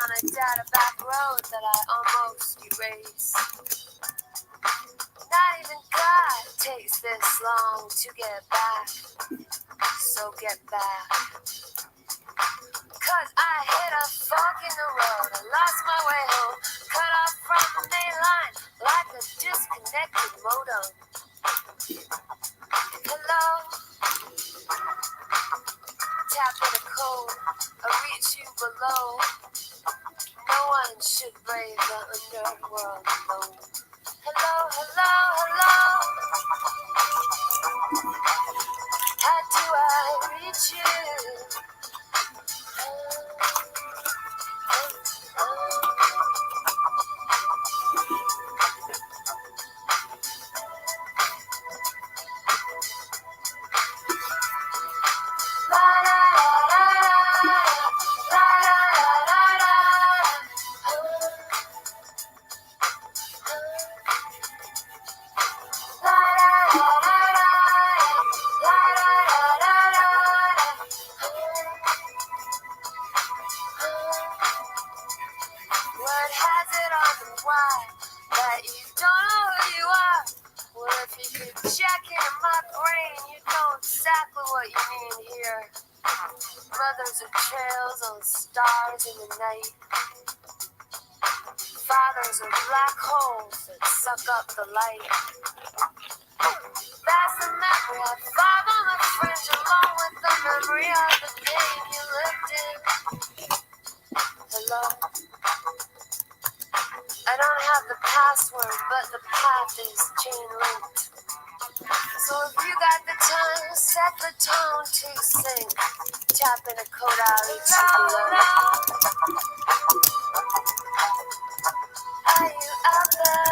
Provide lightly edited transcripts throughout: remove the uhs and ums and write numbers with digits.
on a data back road that I almost erased. Not even God takes this long to get back, so get back. Cause I hit a fork in the road, I lost my way home, cut off from the main line like a disconnected modem. Hello, tap in a code, I reach you below. No one should brave the underworld alone. Hello, hello, hello. How do I reach you? Word has it on the wire that you don't know who you are. Well, if you could check in my brain, you'd know exactly what you mean here. Mothers of trails on stars in the night. Fathers are black holes that suck up the light. That's the memory I five on the fringe, along with the memory of the pain you lived in. Hello? I don't have the password, but the path is chain linked. So if you got the time, set the tone to sing. Tap in a code out each Are you out there?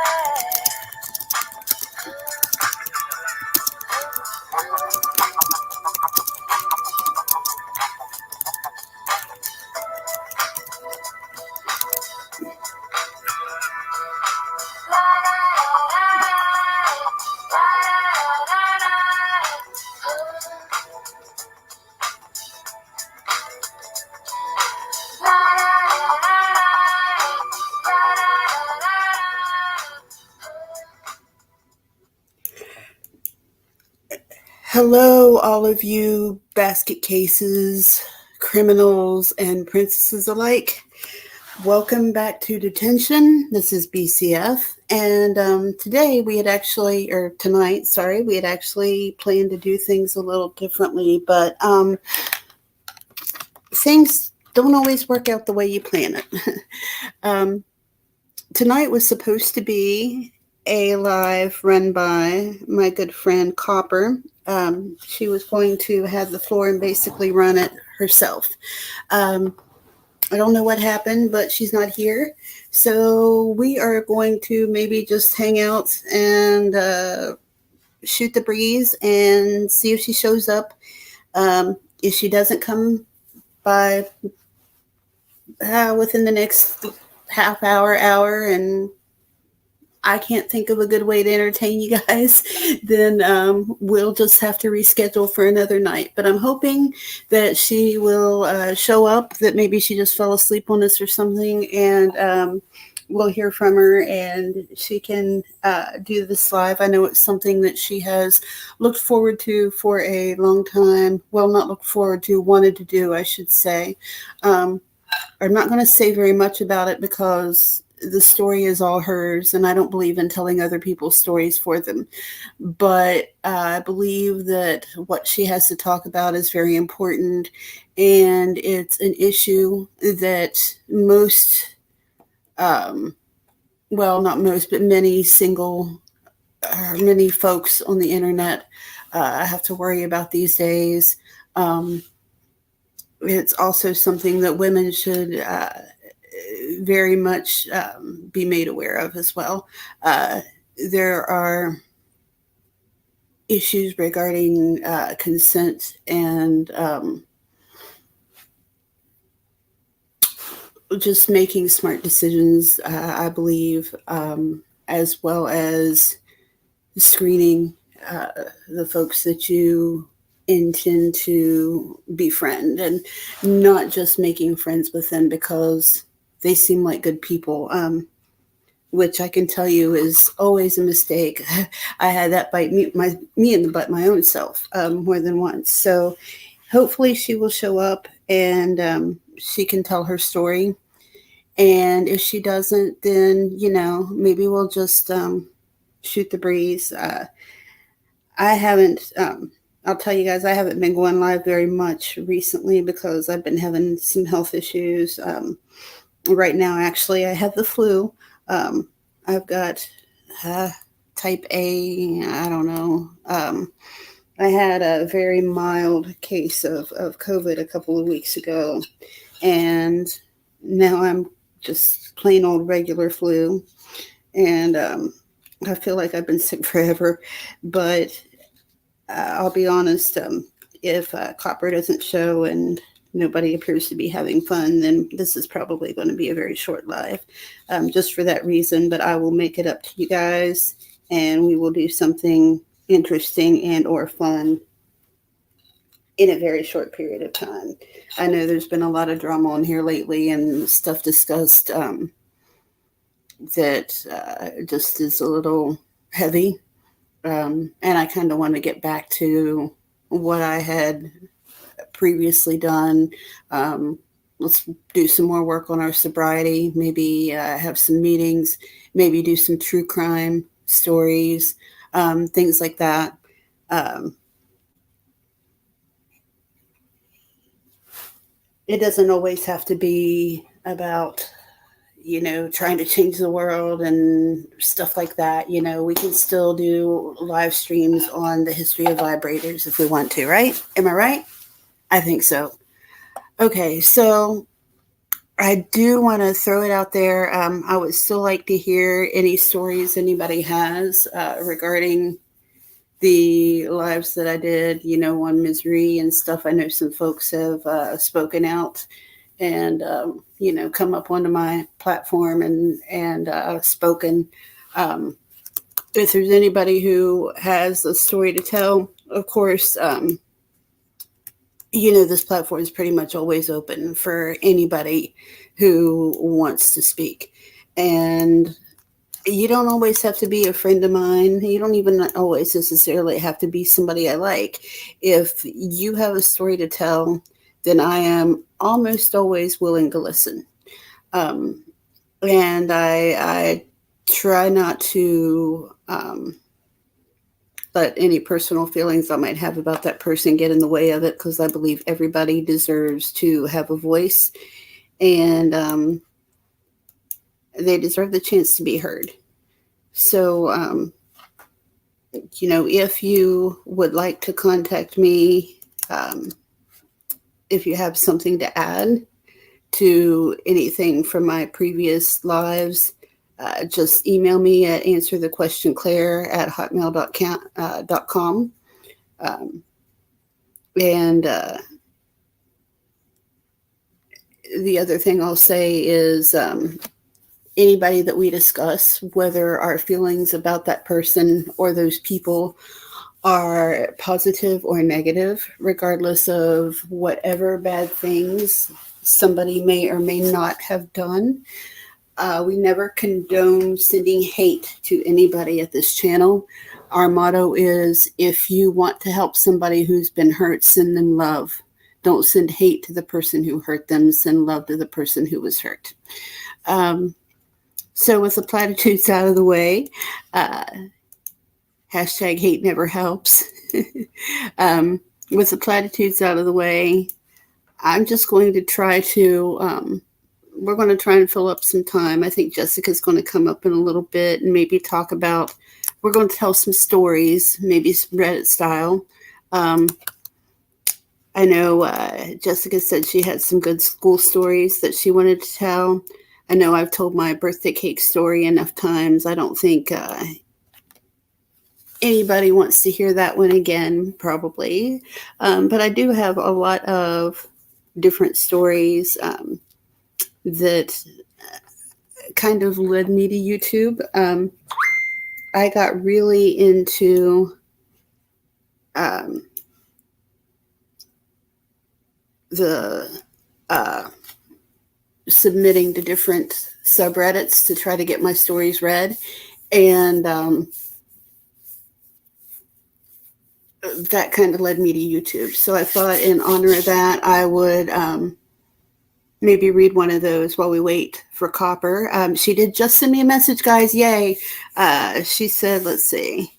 Hello, all of you basket cases, criminals, and princesses alike. Welcome back to detention. This is BCF, and tonight, we had actually planned to do things a little differently, but things don't always work out the way you plan it. Tonight was supposed to be a live run by my good friend Copper. She was going to have the floor and basically run it herself. I don't know what happened, but she's not here. So we are going to maybe just hang out and shoot the breeze and see if she shows up. If she doesn't come by within the next half hour, and I can't think of a good way to entertain you guys, then we'll just have to reschedule for another night. But I'm hoping that she will show up, that maybe she just fell asleep on us or something, and we'll hear from her and she can do this live. I know it's something that she has looked forward to for a long time. Well, not looked forward to, wanted to do, I should say. I'm not going to say very much about it because the story is all hers, and I don't believe in telling other people's stories for them. But I believe that what she has to talk about is very important, and it's an issue that most, well, not most, but many many folks on the internet have to worry about these days. It's also something that women should very much be made aware of as well. There are issues regarding consent and just making smart decisions, I believe, as well as screening the folks that you intend to befriend, and not just making friends with them because they seem like good people, which I can tell you is always a mistake. I had that bite me in the butt my own self more than once. So hopefully she will show up and she can tell her story. And if she doesn't, then, maybe we'll just shoot the breeze. I haven't, I'll tell you guys, I haven't been going live very much recently because I've been having some health issues. Right now, actually, I have the flu. I've got type A, I don't know. I had a very mild case of COVID a couple of weeks ago, and now I'm just plain old regular flu. And I feel like I've been sick forever, but I'll be honest, if Copper doesn't show and nobody appears to be having fun, then this is probably going to be a very short live, just for that reason. But I will make it up to you guys, and we will do something interesting and or fun in a very short period of time. I know there's been a lot of drama on here lately and stuff discussed that just is a little heavy. And I kind of want to get back to what I had previously done. Let's do some more work on our sobriety, maybe have some meetings, maybe do some true crime stories, things like that. It doesn't always have to be about trying to change the world and stuff like that. We can still do live streams on the history of vibrators if we want to, right? Am I right? I think so. Okay, so I do want to throw it out there. I would still like to hear any stories anybody has regarding the lives that I did, on misery and stuff. I know some folks have spoken out and come up onto my platform and spoken. If there's anybody who has a story to tell, of course, this platform is pretty much always open for anybody who wants to speak. And you don't always have to be a friend of mine. You don't even always necessarily have to be somebody I like. If you have a story to tell, then I am almost always willing to listen. And I try not to let any personal feelings I might have about that person get in the way of it, because I believe everybody deserves to have a voice, and they deserve the chance to be heard. So, if you would like to contact me, if you have something to add to anything from my previous lives, just email me at answerthequestionclaire@hotmail.com. And the other thing I'll say is anybody that we discuss, whether our feelings about that person or those people are positive or negative, regardless of whatever bad things somebody may or may not have done, we never condone sending hate to anybody at this channel. Our motto is, if you want to help somebody who's been hurt, send them love. Don't send hate to the person who hurt them. Send love to the person who was hurt. So with the platitudes out of the way, hashtag hate never helps. With the platitudes out of the way, I'm just going to try to... we're going to try and fill up some time. I think Jessica's going to come up in a little bit and maybe talk about, we're going to tell some stories, maybe some Reddit style. I know Jessica said she had some good school stories that she wanted to tell. I know I've told my birthday cake story enough times. I don't think anybody wants to hear that one again, probably. But I do have a lot of different stories that kind of led me to YouTube. I got really into the submitting to different subreddits to try to get my stories read. And that kind of led me to YouTube. So I thought in honor of that, I would maybe read one of those while we wait for Copper. She did just send me a message, guys. Yay. She said, let's see.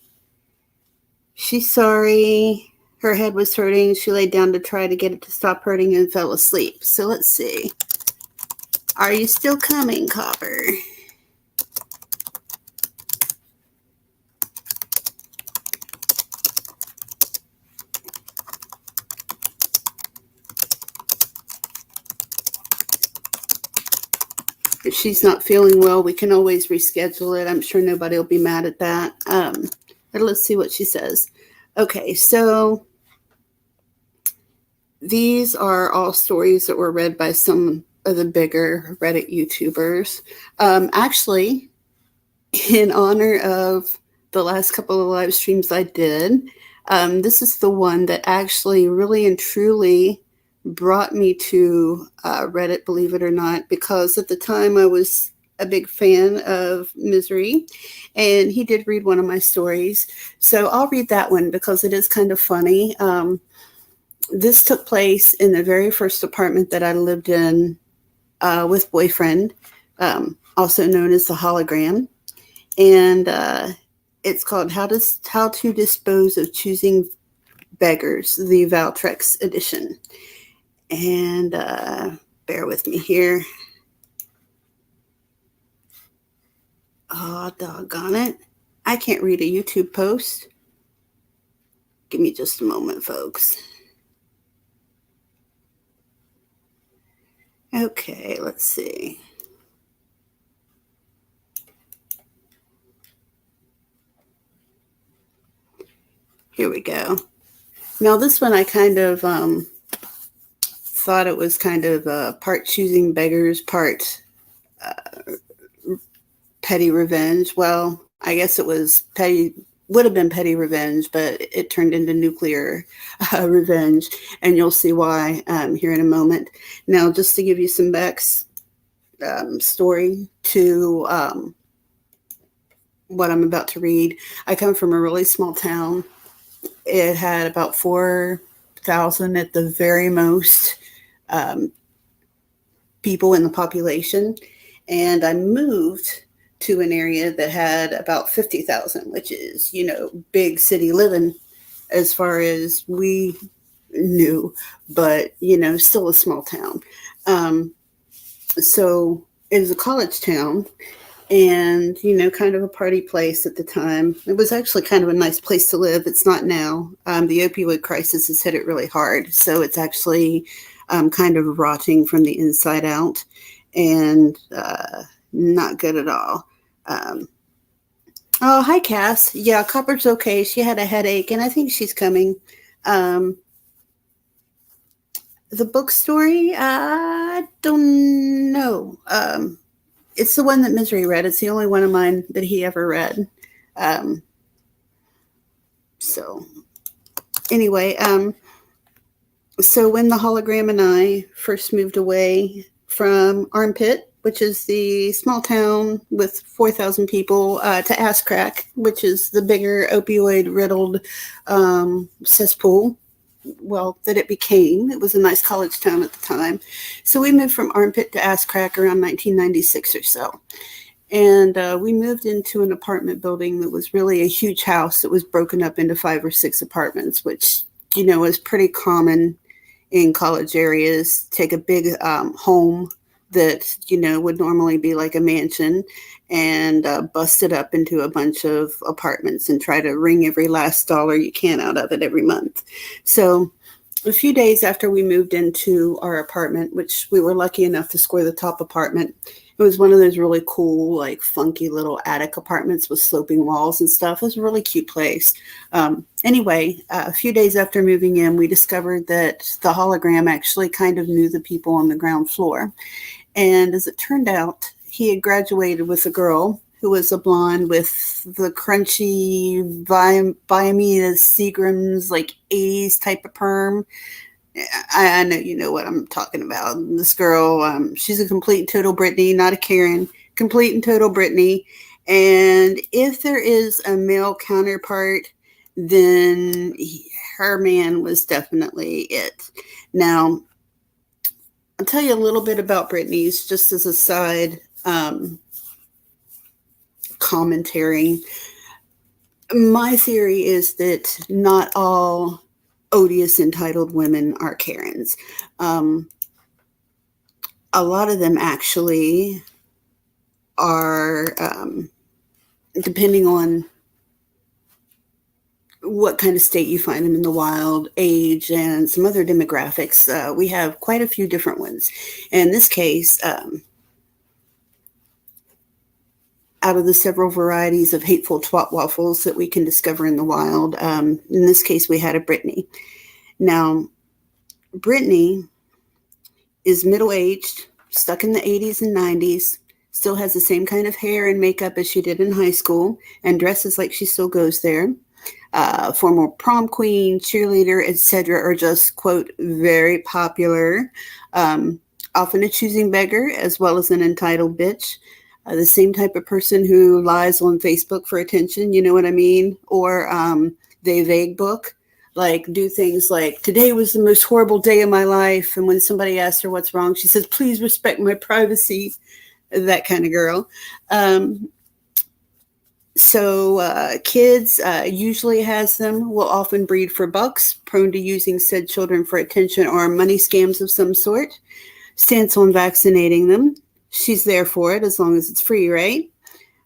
She's sorry. Her head was hurting. She laid down to try to get it to stop hurting and fell asleep. So let's see. Are you still coming, Copper? If she's not feeling well, we can always reschedule it. I'm sure nobody will be mad at that. But let's see what she says. Okay, so these are all stories that were read by some of the bigger Reddit YouTubers. Actually, in honor of the last couple of live streams I did, this is the one that actually really and truly brought me to Reddit, believe it or not, because at the time I was a big fan of Misery, and he did read one of my stories. So I'll read that one because it is kind of funny. This took place in the very first apartment that I lived in with boyfriend, also known as the Hologram. And it's called How to Dispose of Choosing Beggars, the Valtrex edition. And bear with me here. Oh, doggone it. I can't read a YouTube post. Give me just a moment, folks. Okay, let's see. Here we go. Now, this one I kind of thought it was kind of part choosing beggars, part petty revenge. Well, I guess it was would have been petty revenge, but it turned into nuclear revenge, and you'll see why here in a moment. Now, just to give you some story to what I'm about to read, I come from a really small town. It had about 4,000 at the very most people in the population, and I moved to an area that had about 50,000, which is, big city living as far as we knew, but, still a small town. So it was a college town and, kind of a party place at the time. It was actually kind of a nice place to live. It's not now. The opioid crisis has hit it really hard. So it's actually kind of rotting from the inside out and not good at all. Oh, hi, Cass. Yeah, Copper's okay. She had a headache, and I think she's coming. The book story, I don't know. It's the one that Misery read. It's the only one of mine that he ever read. So anyway, so when the Hologram and I first moved away from Armpit, which is the small town with 4,000 people, to Ass Crack, which is the bigger opioid-riddled cesspool, well, that it became. It was a nice college town at the time. So we moved from Armpit to Ass Crack around 1996 or so. And we moved into an apartment building that was really a huge house that was broken up into 5 or 6 apartments, which, is pretty common in college areas. Take a big home that, would normally be like a mansion and bust it up into a bunch of apartments and try to wring every last dollar you can out of it every month. So a few days after we moved into our apartment, which we were lucky enough to score the top apartment, it was one of those really cool, like funky little attic apartments with sloping walls and stuff. It was a really cute place. Anyway, a few days after moving in, we discovered that the Hologram actually kind of knew the people on the ground floor. And as it turned out, he had graduated with a girl who was a blonde with the crunchy Biamina Seagram's like 80s type of perm. I know you know what I'm talking about. This girl, she's a complete and total Brittany, not a Karen. Complete and total Brittany. And if there is a male counterpart, then her man was definitely it. Now, I'll tell you a little bit about Brittany's just as a side commentary. My theory is that not all odious, entitled women are Karens. A lot of them actually are, depending on what kind of state you find them in the wild, age, and some other demographics. We have quite a few different ones. In this case, out of the several varieties of hateful twat waffles that we can discover in the wild, in this case, we had a Brittany. Now, Brittany is middle-aged, stuck in the 80s and 90s, still has the same kind of hair and makeup as she did in high school, and dresses like she still goes there. Former prom queen, cheerleader, etc. are just, quote, very popular. Often a choosing beggar as well as an entitled bitch. The same type of person who lies on Facebook for attention, you know what I mean? Or they vague book, like do things like, today was the most horrible day of my life. And when somebody asks her what's wrong, she says, please respect my privacy. That kind of girl. So kids usually has them, will often breed for bucks, prone to using said children for attention or money scams of some sort. Stance on vaccinating them. She's there for it as long as it's free, right?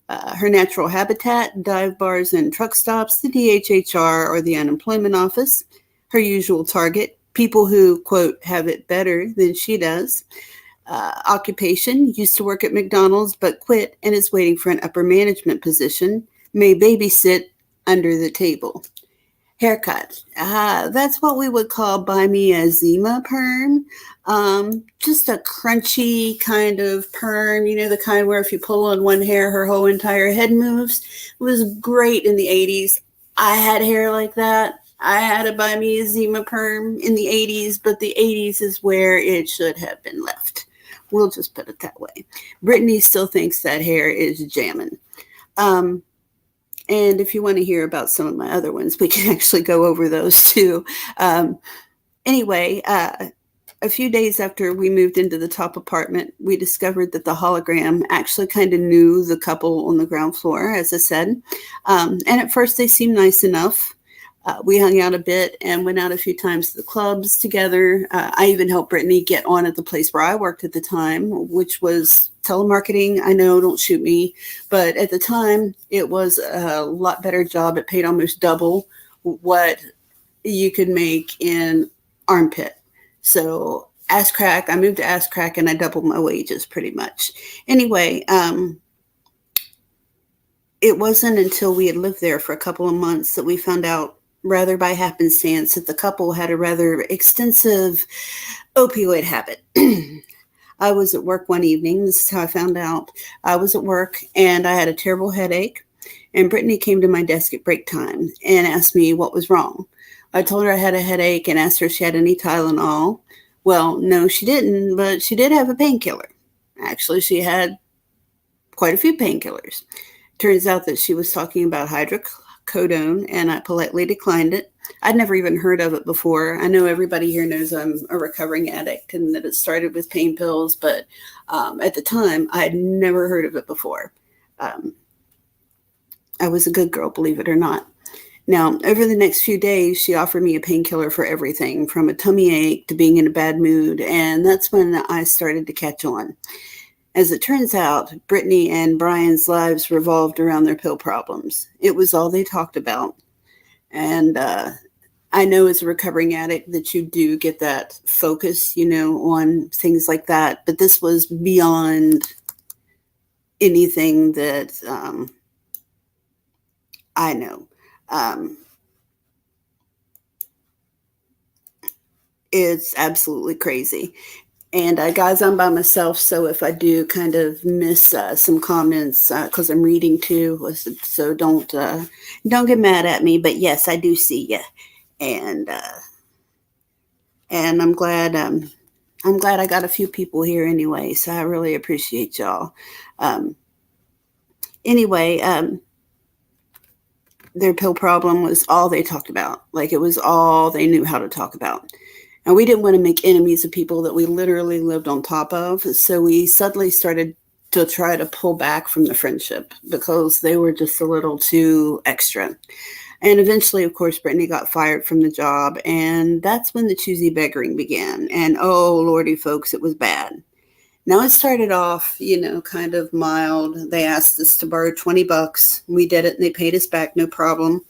Her natural habitat, dive bars and truck stops, the DHHR or the unemployment office. Her usual target, people who, quote, have it better than she does. Occupation, used to work at McDonald's but quit and is waiting for an upper management position. May babysit under the table. Haircut. That's what we would call buy me a Zima perm. Just a crunchy kind of perm, you know, the kind where if you pull on one hair, her whole entire head moves. It was great in the 80s. I had hair like that. I had a buy me a Zima perm in the 80s, but the 80s is where it should have been left. We'll just put it that way. Brittany still thinks that hair is jamming. And if you want to hear about some of my other ones, we can actually go over those too. Anyway, a few days after we moved into the top apartment, we discovered that the hologram actually kind of knew the couple on the ground floor, as I said. And at first they seemed nice enough. We hung out a bit and went out a few times to the clubs together. I even helped Brittany get on at the place where I worked at the time, which was telemarketing. I know, don't shoot me. But at the time, it was a lot better job. It paid almost double what you could make in Armpit. So ass crack, I moved to ass crack and I doubled my wages pretty much. Anyway, it wasn't until we had lived there for a couple of months that we found out, rather by happenstance, that the couple had a rather extensive opioid habit. I was at work one evening. This is how I found out. I was at work and I had a terrible headache. And Brittany came to my desk at break time and asked me what was wrong. I told her I had a headache and asked her if she had any Tylenol. Well, no, she didn't, but she did have a painkiller. Actually, she had quite a few painkillers. Turns out that she was talking about hydrocodone, and I politely declined it. I'd never even heard of it before. I know everybody here knows I'm a recovering addict and that it started with pain pills, but at the time, I had never heard of it before. I was a good girl, believe it or not. Now, over the next few days, she offered me a painkiller for everything, from a tummy ache to being in a bad mood, and that's when I started to catch on. As it turns out, Brittany and Brian's lives revolved around their pill problems. It was all they talked about. And I know as a recovering addict that you do get that focus, you know, on things like that. But this was beyond anything that I know. It's absolutely crazy. And guys, I'm by myself, so if I do kind of miss some comments, because I'm reading too, so don't get mad at me. But yes, I do see you, and And I'm glad I got a few people here anyway, so I really appreciate y'all. Um, anyway, their pill problem was all they talked about. Like it was all they knew how to talk about. And we didn't want to make enemies of people that we literally lived on top of. So we suddenly started to try to pull back from the friendship because they were just a little too extra. And eventually, of course, Brittany got fired from the job. And that's when the choosy begging began. And oh, Lordy, folks, it was bad. Now it started off, kind of mild. They asked us to borrow $20. We did it and they paid us back, no problem.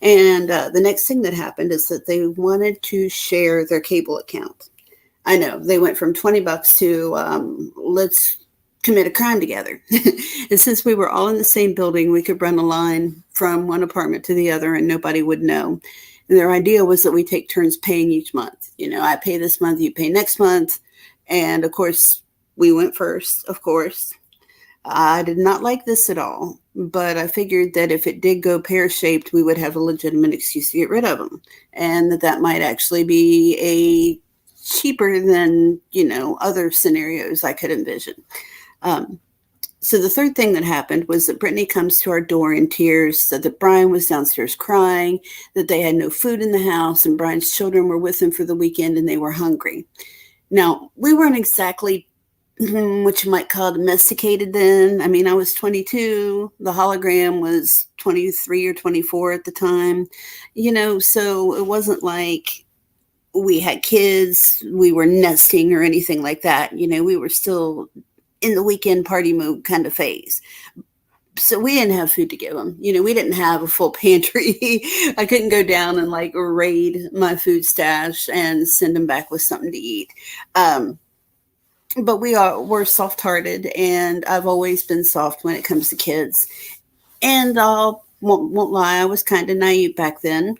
And the next thing that happened is that they wanted to share their cable account. I know they went from $20 to let's commit a crime together. And since we were all in the same building, we could run a line from one apartment to the other and nobody would know. And their idea was that we take turns paying each month. I pay this month, you pay next month. And of course, we went first, of course. I did not like this at all, but I figured that if it did go pear-shaped, we would have a legitimate excuse to get rid of them, and that might actually be a cheaper than, other scenarios I could envision. So the third thing that happened was that Brittany comes to our door in tears, said that Brian was downstairs crying, that they had no food in the house, and Brian's children were with him for the weekend and they were hungry. Now, we weren't exactly what you might call domesticated then. I mean, I was 22. The hologram was 23 or 24 at the time. So it wasn't like we had kids, we were nesting or anything like that. We were still in the weekend party mode kind of phase. So we didn't have food to give them. We didn't have a full pantry. I couldn't go down and raid my food stash and send them back with something to eat. But we're soft-hearted, and I've always been soft when it comes to kids. And I won't lie, I was kind of naive back then.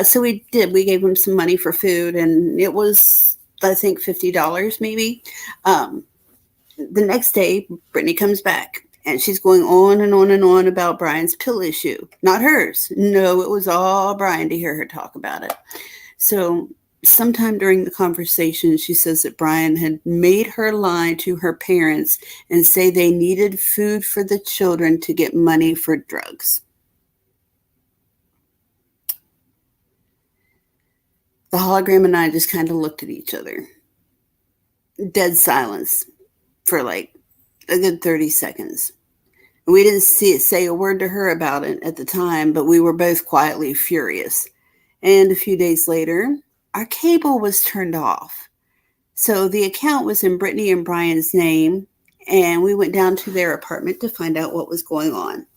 So we gave them some money for food, and it was, I think, $50 maybe. The next day, Brittany comes back, and she's going on and on and on about Brian's pill issue. Not hers. No, it was all Brian to hear her talk about it. So sometime during the conversation, she says that Brian had made her lie to her parents and say they needed food for the children to get money for drugs. The hologram and I just kind of looked at each other. Dead silence for a good 30 seconds. We didn't say a word to her about it at the time, but we were both quietly furious. And a few days later, our cable was turned off. So the account was in Brittany and Brian's name, and we went down to their apartment to find out what was going on.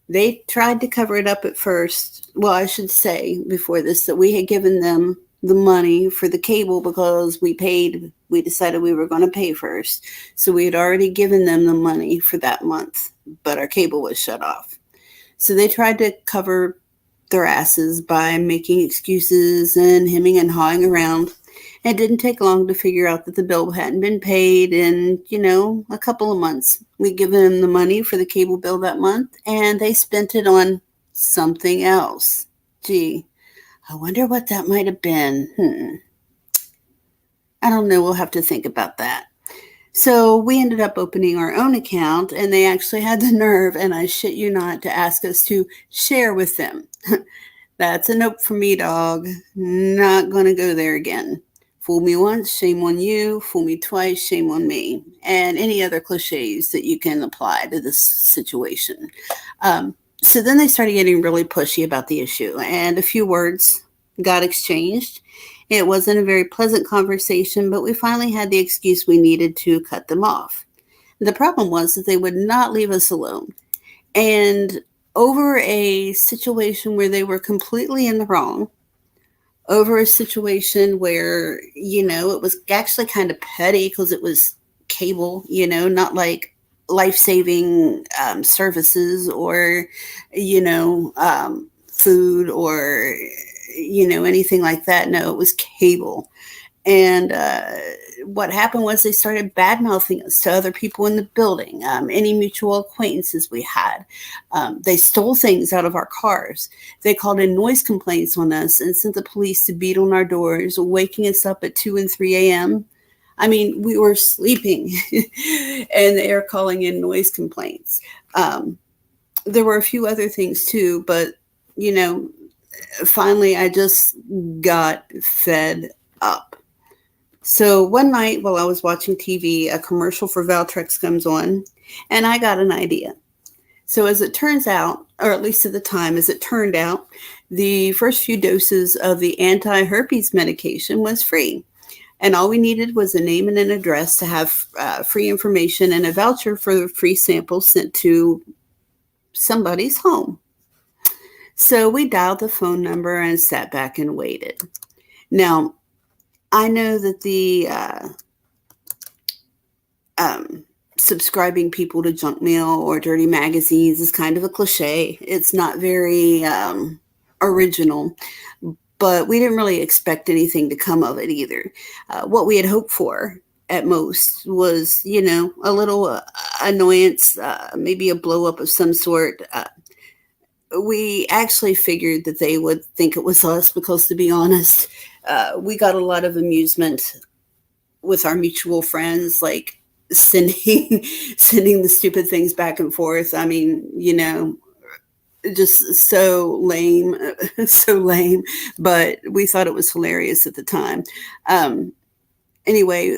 They tried to cover it up at first. Well, I should say before this that we had given them the money for the cable because we decided we were going to pay first. So we had already given them the money for that month, but our cable was shut off. So they tried to cover their asses by making excuses and hemming and hawing around. It didn't take long to figure out that the bill hadn't been paid in, a couple of months. We'd given them the money for the cable bill that month, and they spent it on something else. Gee, I wonder what that might have been. I don't know. We'll have to think about that. So we ended up opening our own account, and they actually had the nerve, and I shit you not, to ask us to share with them. That's a nope for me, dog. Not going to go there again. Fool me once, shame on you. Fool me twice, shame on me. And any other cliches that you can apply to this situation. So then they started getting really pushy about the issue, and a few words got exchanged. It wasn't a very pleasant conversation, but we finally had the excuse we needed to cut them off. The problem was that they would not leave us alone. And over a situation where they were completely in the wrong, over a situation where, it was actually kind of petty because it was cable, not like life-saving services or, food or, anything like that. No, it was cable. And what happened was they started bad mouthing us to other people in the building, any mutual acquaintances we had. They stole things out of our cars. They called in noise complaints on us and sent the police to beat on our doors, waking us up at 2 and 3 a.m. I mean, we were sleeping and they are calling in noise complaints. There were a few other things too, but, finally I just got fed up. So one night while I was watching TV, a commercial for Valtrex comes on, and I got an idea. So as it turns out, or at least at the time, as it turned out, the first few doses of the anti-herpes medication was free. And all we needed was a name and an address to have free information and a voucher for the free sample sent to somebody's home. So we dialed the phone number and sat back and waited. Now, I know that the subscribing people to junk mail or dirty magazines is kind of a cliche. It's not very original, but we didn't really expect anything to come of it either. What we had hoped for at most was, a little annoyance, maybe a blow up of some sort. We actually figured that they would think it was us because, to be honest, we got a lot of amusement with our mutual friends, like sending the stupid things back and forth. I mean, just so lame, but we thought it was hilarious at the time. Anyway,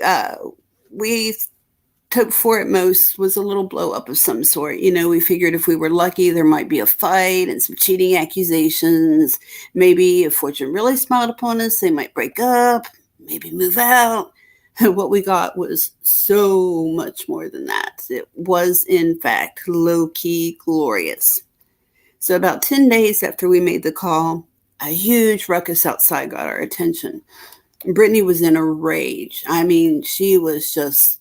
we hoped for at most was a little blow up of some sort. We figured if we were lucky, there might be a fight and some cheating accusations. Maybe if fortune really smiled upon us, they might break up, maybe move out. What we got was so much more than that. It was, in fact, low-key glorious. So about 10 days after we made the call, a huge ruckus outside got our attention. Brittany was in a rage. I mean, she was just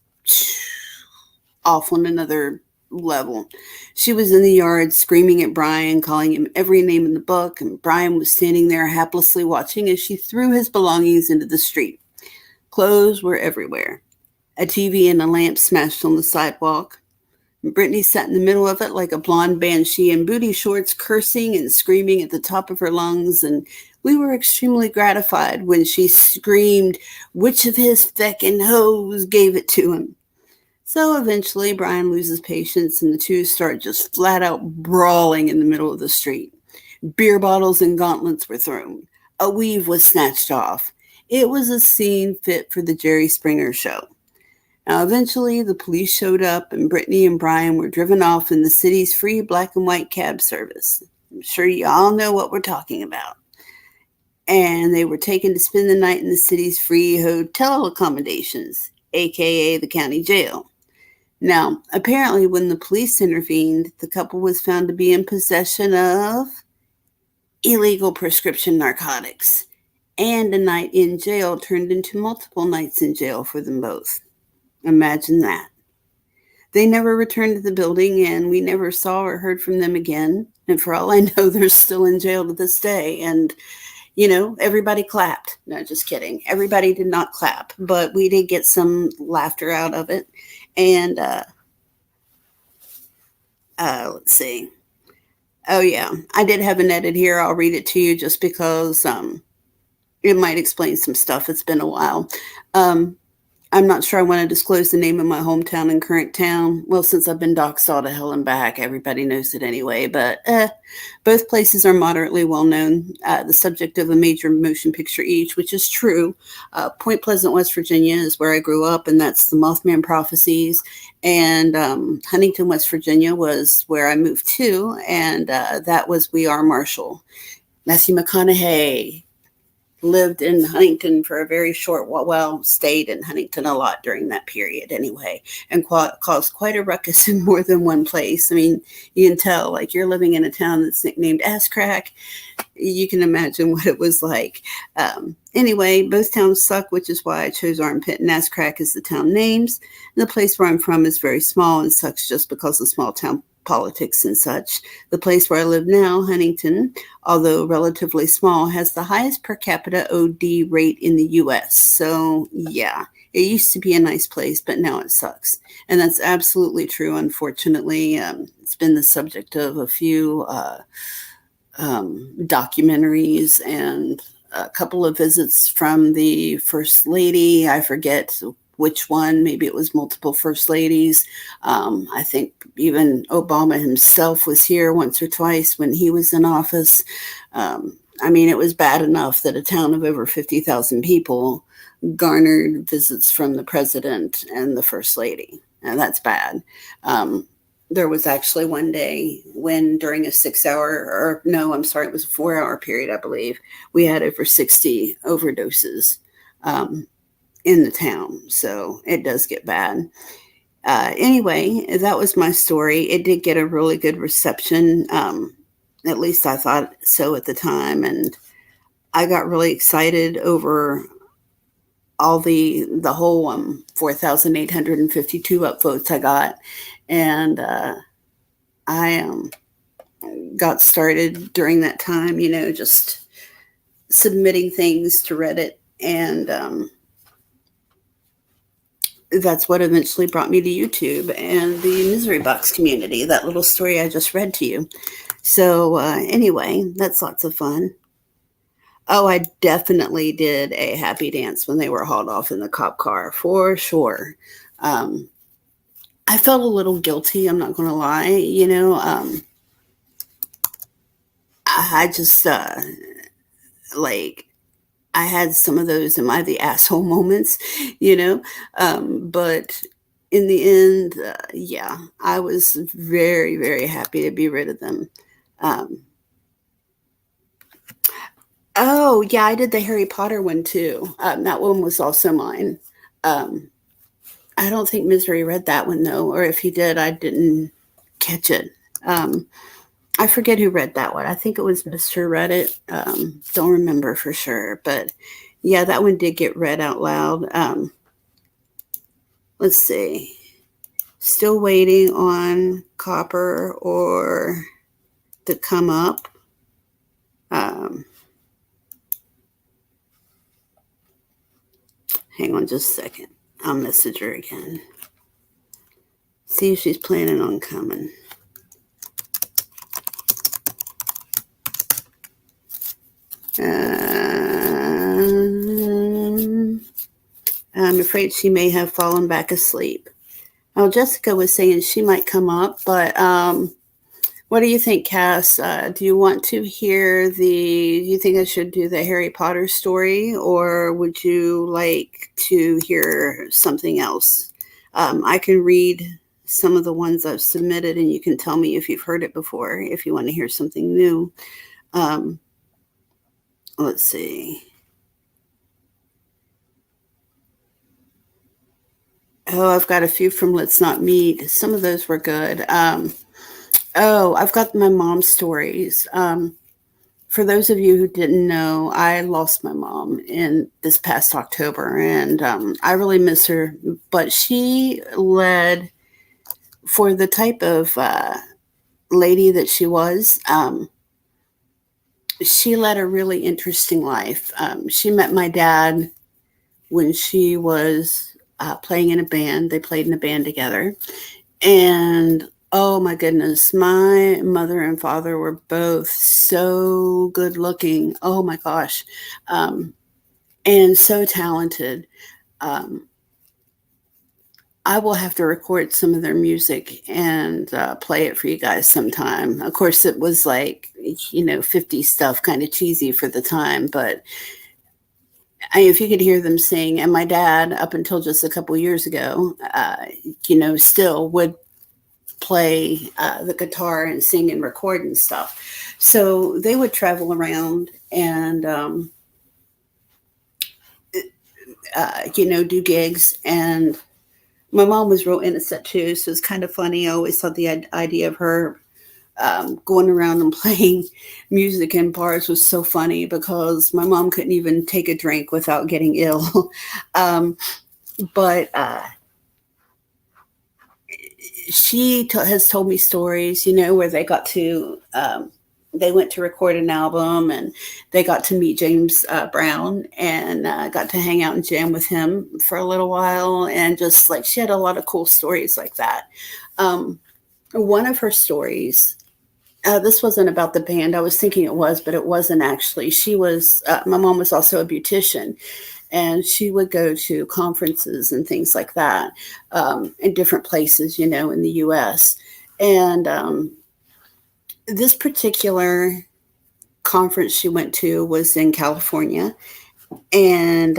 off on another level. She was in the yard screaming at Brian, calling him every name in the book, and Brian was standing there haplessly watching as she threw his belongings into the street. Clothes were everywhere. A TV and a lamp smashed on the sidewalk. Brittany sat in the middle of it like a blonde banshee in booty shorts, cursing and screaming at the top of her lungs, and we were extremely gratified when she screamed, "Which of his feckin' hoes gave it to him?" So eventually Brian loses patience and the two start just flat out brawling in the middle of the street. Beer bottles and gauntlets were thrown. A weave was snatched off. It was a scene fit for the Jerry Springer show. Now, eventually, the police showed up, and Brittany and Brian were driven off in the city's free black and white cab service. I'm sure you all know what we're talking about. And they were taken to spend the night in the city's free hotel accommodations, aka the county jail. Now, apparently, when the police intervened, the couple was found to be in possession of illegal prescription narcotics, and a night in jail turned into multiple nights in jail for them both. Imagine that. They never returned to the building, and we never saw or heard from them again. And for all I know, they're still in jail to this day. And, everybody clapped. No, just kidding. Everybody did not clap, but we did get some laughter out of it. And let's see. Oh, yeah. I did have an edit here. I'll read it to you just because it might explain some stuff. It's been a while. I'm not sure I want to disclose the name of my hometown and current town. Well, since I've been doxxed all to hell and back, everybody knows it anyway. But both places are moderately well known, the subject of a major motion picture each, which is true. Point Pleasant, West Virginia is where I grew up, and that's the Mothman Prophecies. And Huntington, West Virginia was where I moved to, and that was We Are Marshall. Matthew McConaughey lived in Huntington for a very short while, stayed in Huntington a lot during that period anyway, and caused quite a ruckus in more than one place. I mean, you can tell, like, you're living in a town that's nicknamed Ass Crack. You can imagine what it was like. Anyway, both towns suck, which is why I chose Armpit and Ass Crack as the town names. And the place where I'm from is very small and sucks just because of small town politics and such. The place where I live now, Huntington, although relatively small, has the highest per capita OD rate in the U.S. So, yeah, it used to be a nice place, but now it sucks. And that's absolutely true, unfortunately. It's been the subject of a few documentaries and a couple of visits from the First Lady. I forget which one. Maybe it was multiple First Ladies. I think even Obama himself was here once or twice when he was in office. I mean, it was bad enough that a town of over 50,000 people garnered visits from the president and the First Lady. And that's bad. There was actually one day when during a 6 hour, or no, I'm sorry, it was a 4 hour period, I believe, we had over 60 overdoses in the town. So it does get bad. Anyway, that was my story. It did get a really good reception. At least I thought so at the time. And I got really excited over all the whole 4,852 upvotes I got. And I got started during that time, just submitting things to Reddit. And that's what eventually brought me to YouTube and the Misery Box community, that little story I just read to you. So anyway, that's lots of fun. Oh, I definitely did a happy dance when they were hauled off in the cop car, for sure. I felt a little guilty, I'm not going to lie. I just, I had some of those am I the asshole moments, but in the end, yeah, I was very, very happy to be rid of them. Oh, yeah, I did the Harry Potter one too. That one was also mine. I don't think Misery read that one though, or if he did, I didn't catch it. I forget who read that one. I think it was Mr. Reddit. Don't remember for sure, but yeah, that one did get read out loud. Let's see. Still waiting on Copper or to come up. Hang on just a second. I'll message her again. See if she's planning on coming. I'm afraid she may have fallen back asleep. Oh, Jessica was saying she might come up, but what do you think, Cass? Do you want to hear do you think I should do the Harry Potter story, or would you like to hear something else? I can read some of the ones I've submitted, and you can tell me if you've heard it before, if you want to hear something new. Let's see. Oh, I've got a few from Let's Not Meet. Some of those were good. I've got my mom's stories. For those of you who didn't know, I lost my mom in this past October, and I really miss her. But she led, for the type of lady that she was, she led a really interesting life. She met my dad when she was playing in a band. They played in a band together. And oh my goodness, my mother and father were both so good looking. Oh my gosh. And so talented. I will have to record some of their music and play it for you guys sometime. Of course, it was 50 stuff, kind of cheesy for the time, but if you could hear them sing, and my dad, up until just a couple years ago, still would play the guitar and sing and record and stuff. So they would travel around and, do gigs. And my mom was real innocent too. So it's kind of funny. I always thought the idea of her going around and playing music in bars was so funny, because my mom couldn't even take a drink without getting ill. But she has told me stories, where they went to record an album and they got to meet James Brown and got to hang out and jam with him for a little while. And just like she had a lot of cool stories like that. One of her stories, this wasn't about the band. I was thinking it was, but it wasn't actually. My mom was also a beautician. And she would go to conferences and things like that in different places, in the U.S. And this particular conference she went to was in California. And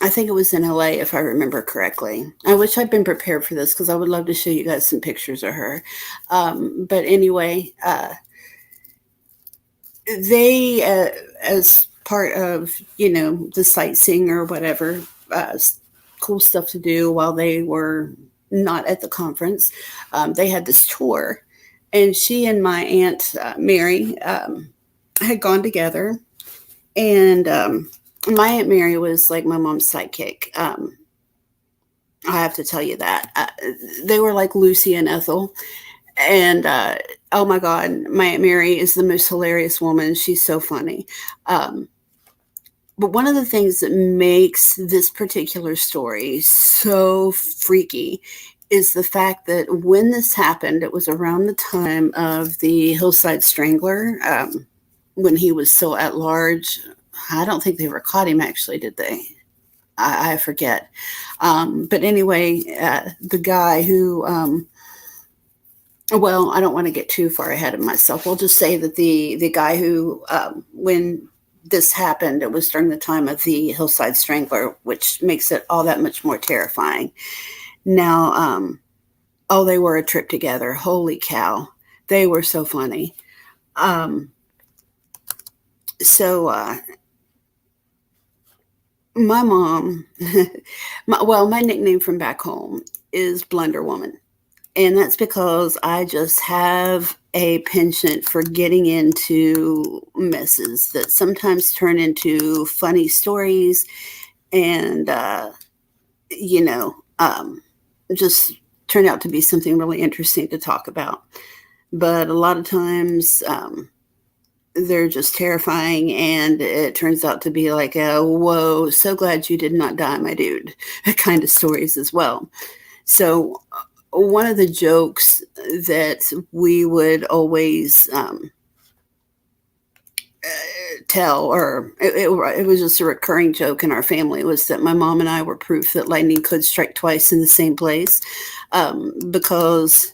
I think it was in LA, if I remember correctly. I wish I'd been prepared for this because I would love to show you guys some pictures of her. But anyway, they, as part of, the sightseeing or whatever, cool stuff to do while they were not at the conference, they had this tour. And she and my Aunt Mary had gone together. And my Aunt Mary was like my mom's sidekick. I have to tell you that. They were like Lucy and Ethel. And oh my God, my Aunt Mary is the most hilarious woman. She's so funny. But one of the things that makes this particular story so freaky is the fact that when this happened, it was around the time of the Hillside Strangler, when he was still at large. I don't think they ever caught him, actually, did they? I forget. But anyway, the guy who... well, I don't want to get too far ahead of myself. We'll just say that the guy who, when this happened, it was during the time of the Hillside Strangler, which makes it all that much more terrifying. Now, they were a trip together. Holy cow. They were so funny. My mom, my nickname from back home is Blunder Woman. And that's because I just have a penchant for getting into messes that sometimes turn into funny stories and, just turn out to be something really interesting to talk about. But a lot of times they're just terrifying, and it turns out to be like a, whoa, so glad you did not die, my dude, kind of stories as well. So one of the jokes that we would always tell, or it was just a recurring joke in our family, was that my mom and I were proof that lightning could strike twice in the same place, because,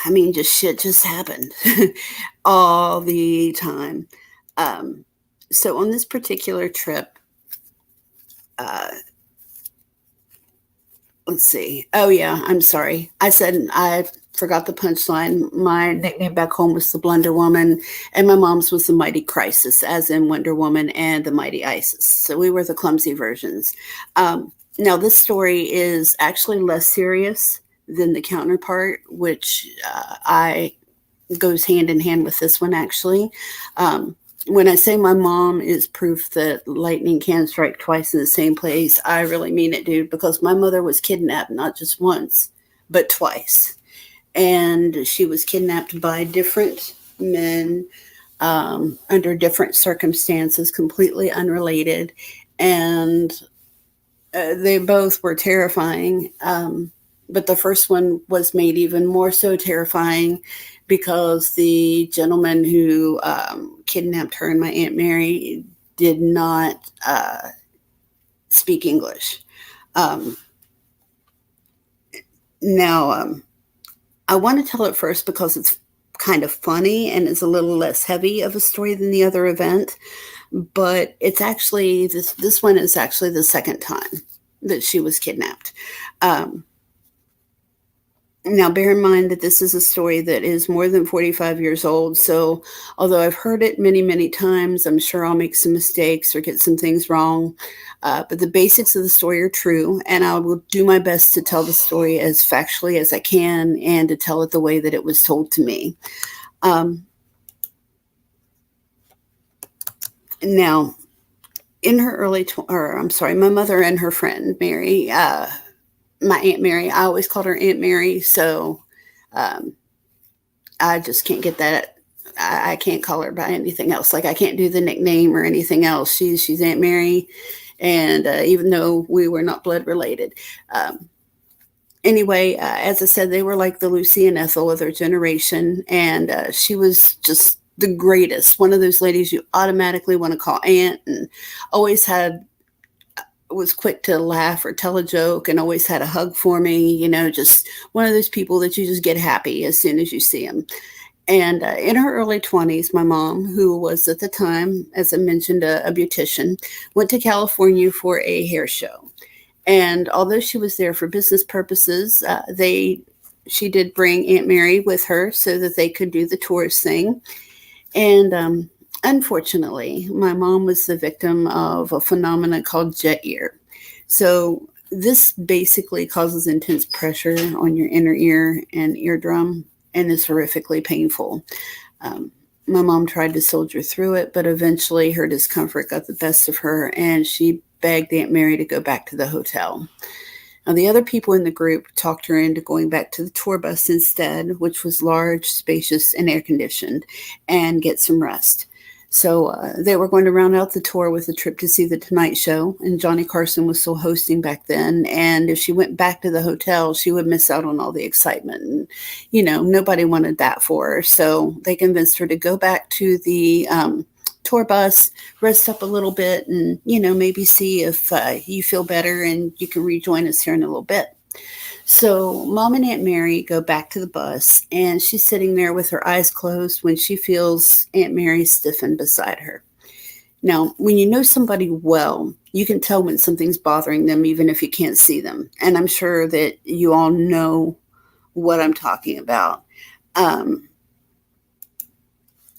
I mean, just shit just happened all the time. So on this particular trip, let's see. Oh, yeah, I'm sorry. I forgot the punchline. My nickname back home was the Blunder Woman, and my mom's was the Mighty Crisis, as in Wonder Woman and the Mighty Isis. So we were the clumsy versions. Now, this story is actually less serious than the counterpart, which goes hand in hand with this one, actually. When I say my mom is proof that lightning can strike twice in the same place, I really mean it, dude, because my mother was kidnapped not just once, but twice. And she was kidnapped by different men under different circumstances, completely unrelated. And they both were terrifying. But the first one was made even more so terrifying because the gentleman who kidnapped her and my Aunt Mary did not speak English. Now, I want to tell it first because it's kind of funny and it's a little less heavy of a story than the other event. But it's actually, this one is actually the second time that she was kidnapped. Now, bear in mind that this is a story that is more than 45 years old. So although I've heard it many, many times, I'm sure I'll make some mistakes or get some things wrong. But the basics of the story are true. And I will do my best to tell the story as factually as I can and to tell it the way that it was told to me. Now, in her my mother and her friend, Mary, my Aunt Mary, I always called her Aunt Mary. So um, I just can't get that. I can't call her by anything else. Like I can't do the nickname or anything else. She's Aunt Mary. And even though we were not blood related. Anyway, as I said, they were like the Lucy and Ethel of their generation. And she was just the greatest. One of those ladies you automatically want to call Aunt, and always was quick to laugh or tell a joke, and always had a hug for me, just one of those people that you just get happy as soon as you see them. And in her early 20s, my mom, who was at the time, as I mentioned, a beautician, went to California for a hair show. And although she was there for business purposes, she did bring Aunt Mary with her so that they could do the tourist thing. And unfortunately, my mom was the victim of a phenomenon called jet ear. So this basically causes intense pressure on your inner ear and eardrum, and is horrifically painful. My mom tried to soldier through it, but eventually her discomfort got the best of her, and she begged Aunt Mary to go back to the hotel. Now, the other people in the group talked her into going back to the tour bus instead, which was large, spacious, and air-conditioned, and get some rest. So they were going to round out the tour with a trip to see the Tonight Show, and Johnny Carson was still hosting back then. And if she went back to the hotel, she would miss out on all the excitement. And, nobody wanted that for her. So they convinced her to go back to the tour bus, rest up a little bit, and, maybe see if you feel better and you can rejoin us here in a little bit. So Mom and Aunt Mary go back to the bus, and she's sitting there with her eyes closed when she feels Aunt Mary stiffen beside her. Now, when you know somebody well, you can tell when something's bothering them, even if you can't see them. And I'm sure that you all know what I'm talking about.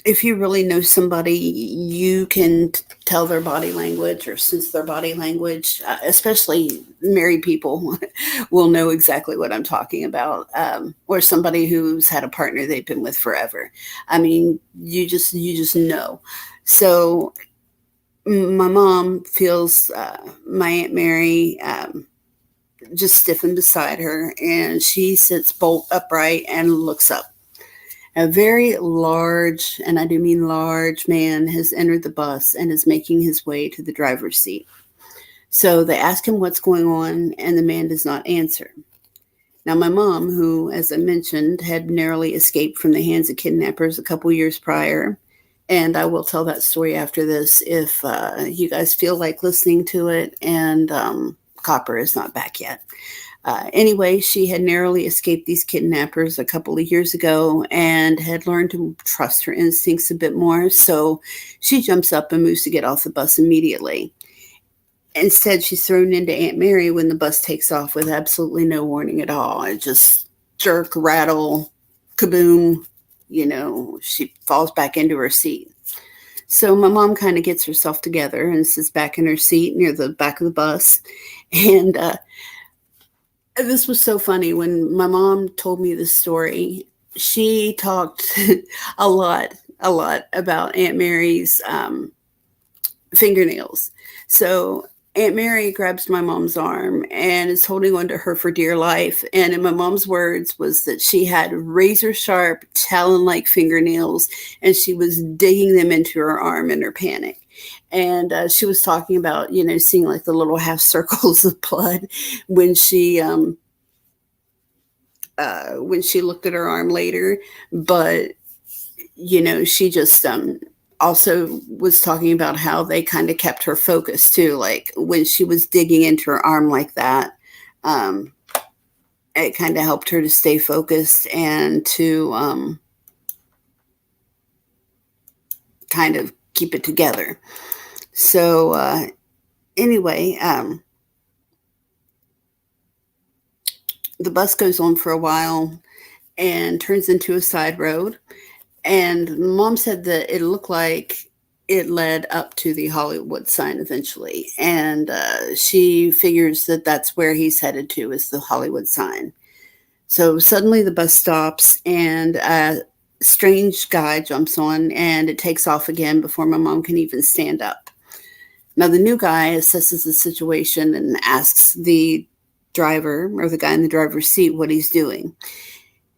If you really know somebody, you can tell their body language or sense their body language, especially married people will know exactly what I'm talking about, or somebody who's had a partner they've been with forever. I mean, you just know. So my mom feels my Aunt Mary just stiffen beside her, and she sits bolt upright and looks up. A very large, and I do mean large, man has entered the bus and is making his way to the driver's seat. So they ask him what's going on, and the man does not answer. Now, my mom, who, as I mentioned, had narrowly escaped from the hands of kidnappers a couple years prior, and I will tell that story after this if you guys feel like listening to it, and Copper is not back yet. Anyway, she had narrowly escaped these kidnappers a couple of years ago and had learned to trust her instincts a bit more. So she jumps up and moves to get off the bus immediately. Instead, she's thrown into Aunt Mary when the bus takes off with absolutely no warning at all. It just jerk, rattle, kaboom, she falls back into her seat. So my mom kind of gets herself together and sits back in her seat near the back of the bus. And this was so funny. When my mom told me this story, she talked a lot about Aunt Mary's fingernails. So Aunt Mary grabs my mom's arm and is holding on to her for dear life. And in my mom's words was that she had razor sharp, talon-like fingernails, and she was digging them into her arm in her panic. And she was talking about, seeing like the little half circles of blood when she looked at her arm later. But, she just also was talking about how they kind of kept her focused too. Like when she was digging into her arm like that, it kind of helped her to stay focused and to kind of keep it together. So anyway, the bus goes on for a while and turns into a side road. And Mom said that it looked like it led up to the Hollywood sign eventually. And she figures that that's where he's headed to, is the Hollywood sign. So suddenly the bus stops and a strange guy jumps on, and it takes off again before my mom can even stand up. Now, the new guy assesses the situation and asks the driver or the guy in the driver's seat what he's doing.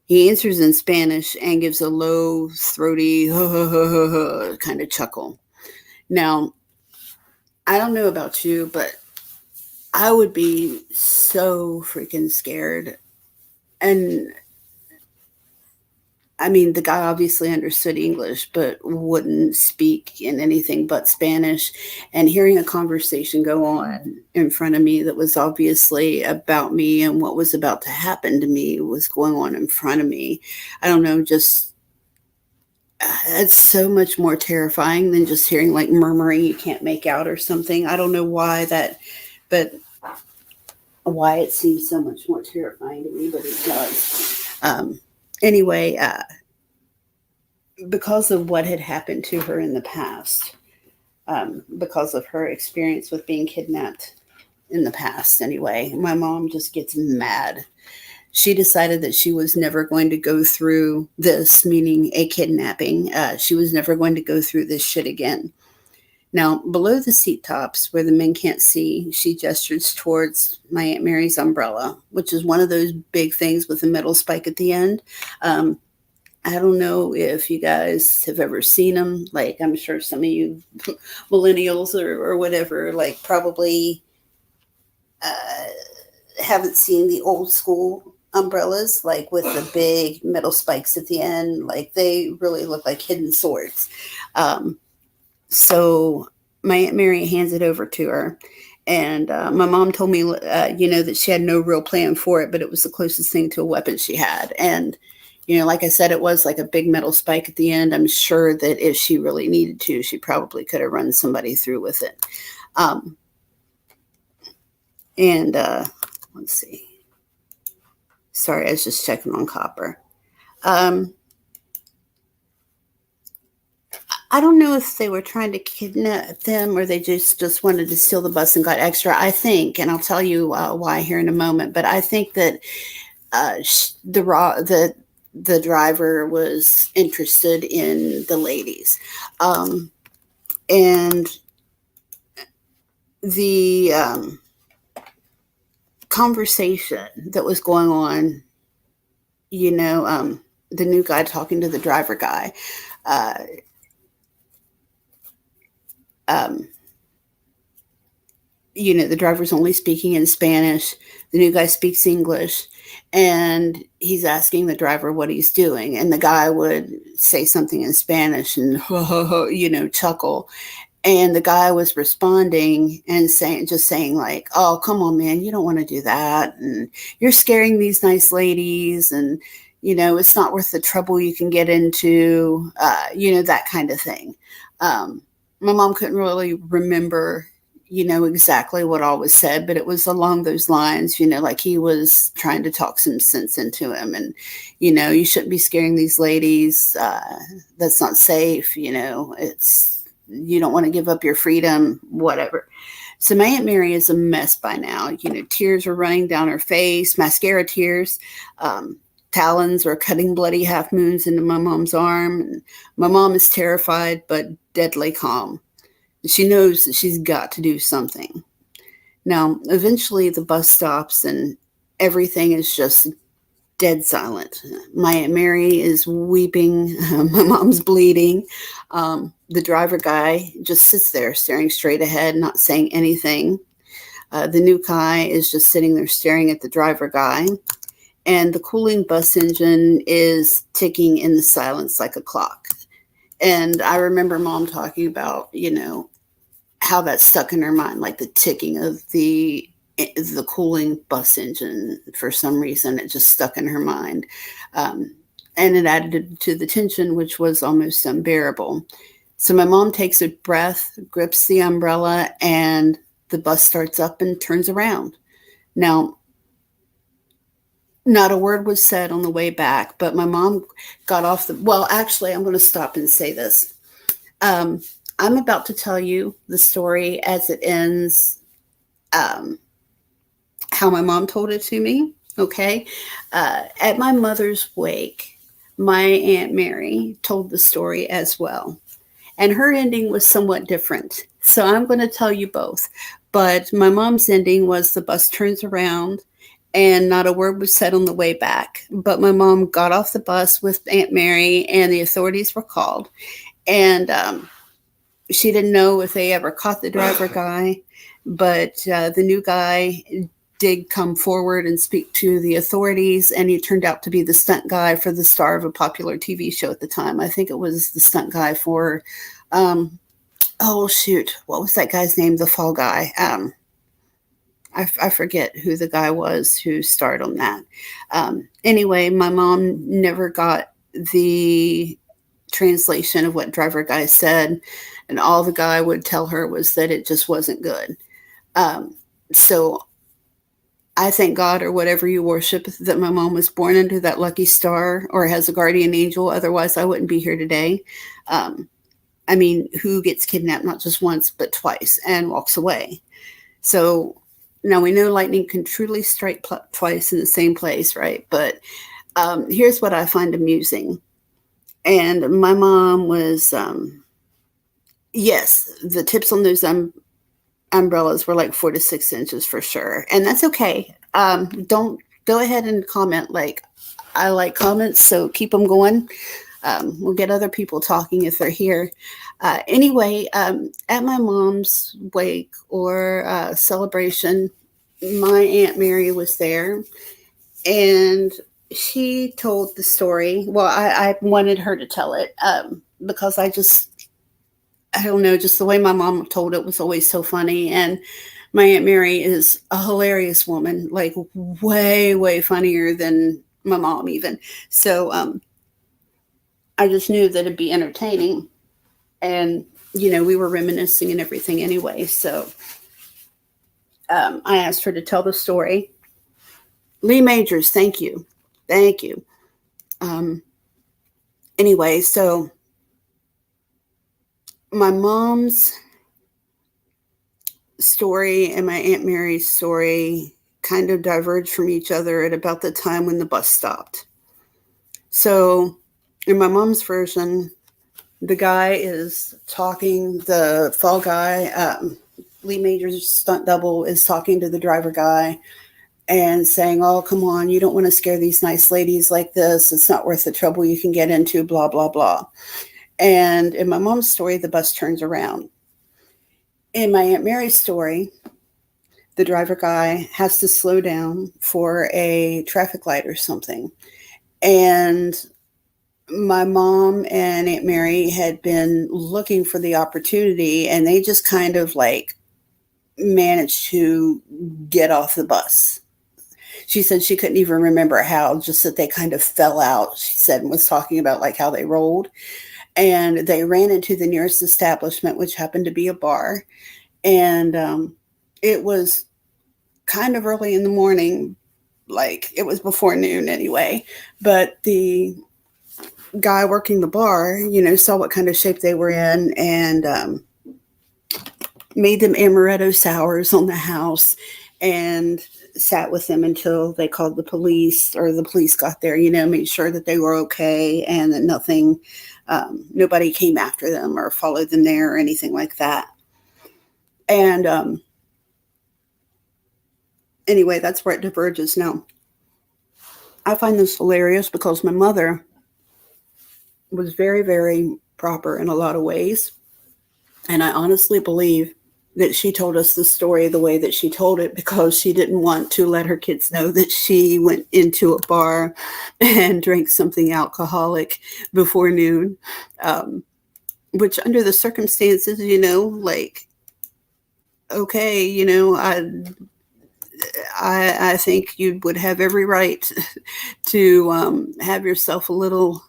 He answers in Spanish and gives a low, throaty, kind of chuckle. Now, I don't know about you, but I would be so freaking scared. And I mean, the guy obviously understood English, but wouldn't speak in anything but Spanish. And hearing a conversation go on in front of me that was obviously about me and what was about to happen to me was going on in front of me. I don't know, just it's so much more terrifying than just hearing like murmuring you can't make out or something. I don't know why that, but why it seems so much more terrifying to me, but it does. Anyway, because of what had happened to her in the past, because of her experience with being kidnapped in the past, anyway, my mom just gets mad. She decided that she was never going to go through this, meaning a kidnapping. She was never going to go through this shit again. Now, below the seat tops, where the men can't see, she gestures towards my Aunt Mary's umbrella, which is one of those big things with a metal spike at the end. I don't know if you guys have ever seen them. Like, I'm sure some of you millennials or whatever, like, probably haven't seen the old school umbrellas, like with the big metal spikes at the end. Like, they really look like hidden swords. So my Aunt Mary hands it over to her. And my mom told me, that she had no real plan for it, but it was the closest thing to a weapon she had. And, like I said, it was like a big metal spike at the end. I'm sure that if she really needed to, she probably could have run somebody through with it. Let's see. Sorry, I was just checking on Copper. I don't know if they were trying to kidnap them or they just wanted to steal the bus and got extra. I think, and I'll tell you why here in a moment, but I think that the driver was interested in the ladies. And the conversation that was going on, the new guy talking to the driver guy, the driver's only speaking in Spanish. The new guy speaks English, and he's asking the driver what he's doing. And the guy would say something in Spanish and, chuckle. And the guy was responding and saying like, oh, come on, man, you don't want to do that. And you're scaring these nice ladies. And, it's not worth the trouble you can get into, that kind of thing. My mom couldn't really remember, exactly what all was said, but it was along those lines, like he was trying to talk some sense into him. And, you shouldn't be scaring these ladies. That's not safe. You don't want to give up your freedom, whatever. So my Aunt Mary is a mess by now. Tears are running down her face, mascara tears. Talons are cutting bloody half moons into my mom's arm. And my mom is terrified, but deadly calm. She knows that she's got to do something. Now, eventually the bus stops and everything is just dead silent. My Aunt Mary is weeping. My mom's bleeding. The driver guy just sits there staring straight ahead, not saying anything. The new guy is just sitting there staring at the driver guy. And the cooling bus engine is ticking in the silence like a clock. And I remember Mom talking about, how that stuck in her mind, like the ticking of the cooling bus engine. For some reason, it just stuck in her mind. And it added to the tension, which was almost unbearable. So my mom takes a breath, grips the umbrella, and the bus starts up and turns around. Now, not a word was said on the way back, but my mom got off actually, I'm going to stop and say this. I'm about to tell you the story as it ends, how my mom told it to me. Okay. At my mother's wake, my Aunt Mary told the story as well. and her ending was somewhat different. So I'm going to tell you both. But my mom's ending was the bus turns around and not a word was said on the way back. But my mom got off the bus with Aunt Mary, and the authorities were called. And she didn't know if they ever caught the driver guy, but the new guy did come forward and speak to the authorities, and he turned out to be the stunt guy for the star of a popular TV show at the time. I think it was the stunt guy for, oh shoot, what was that guy's name? The Fall Guy. I forget who the guy was who starred on that. Anyway, my mom never got the translation of what driver guy said, and all the guy would tell her was that it just wasn't good. So I thank God, or whatever you worship, that my mom was born under that lucky star or has a guardian angel. Otherwise, I wouldn't be here today. I mean, who gets kidnapped not just once, but twice and walks away? So now we know lightning can truly strike twice in the same place, right? But here's what I find amusing. And my mom was, yes, the tips on those umbrellas were like 4 to 6 inches for sure. And that's okay. Don't go ahead and comment. Like, I like comments, so keep them going. We'll get other people talking if they're here. Anyway, at my mom's wake or celebration, my Aunt Mary was there, and she told the story. Well, I wanted her to tell it because I don't know, just the way my mom told it was always so funny. And my Aunt Mary is a hilarious woman, like way, way funnier than my mom even. So I just knew that it'd be entertaining. And, you know, we were reminiscing and everything anyway. So I asked her to tell the story. Lee Majors, thank you. Thank you. Anyway, so my mom's story and my Aunt Mary's story kind of diverged from each other at about the time when the bus stopped. So in my mom's version, the guy is talking, the Fall Guy, Lee Majors' stunt double, is talking to the driver guy and saying, oh, come on, you don't want to scare these nice ladies like this. It's not worth the trouble you can get into, blah, blah, blah. And in my mom's story, the bus turns around. In my Aunt Mary's story, the driver guy has to slow down for a traffic light or something. And my mom and Aunt Mary had been looking for the opportunity, and they just kind of like managed to get off the bus. She said she couldn't even remember how, just that they kind of fell out, she said, and was talking about like how they rolled. And they ran into the nearest establishment, which happened to be a bar. And it was kind of early in the morning, like it was before noon anyway. But the guy working the bar, you know, saw what kind of shape they were in and made them amaretto sours on the house and sat with them until they called the police, or the police got there, you know, made sure that they were okay and that nobody came after them or followed them there or anything like that. And anyway, that's where it diverges now. I find this hilarious because my mother was very, very proper in a lot of ways. And I honestly believe that she told us the story the way that she told it because she didn't want to let her kids know that she went into a bar and drank something alcoholic before noon, which under the circumstances, you know, like, okay, you know, I think you would have every right to have yourself a little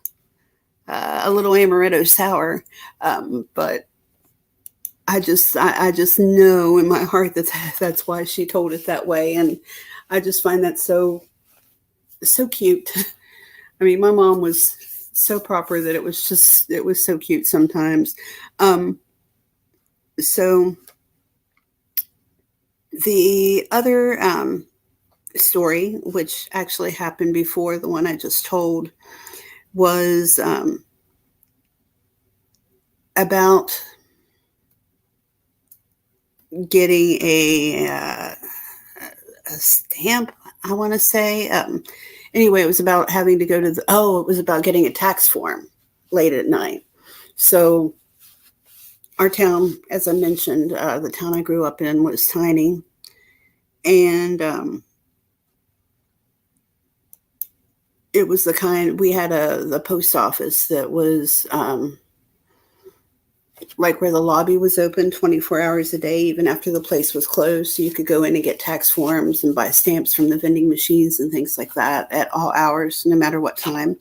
amaretto sour, but I just know in my heart that that's why she told it that way, and I just find that so cute. I mean, my mom was so proper that it was so cute sometimes. So the other story, which actually happened before the one I just told, was about getting a stamp, I want to say. Anyway, it was about having to go to it was about getting a tax form late at night. So our town, as I mentioned, the town I grew up in was tiny. And it was the kind, we had the post office that was like where the lobby was open 24 hours a day, even after the place was closed. So you could go in and get tax forms and buy stamps from the vending machines and things like that at all hours, no matter what time.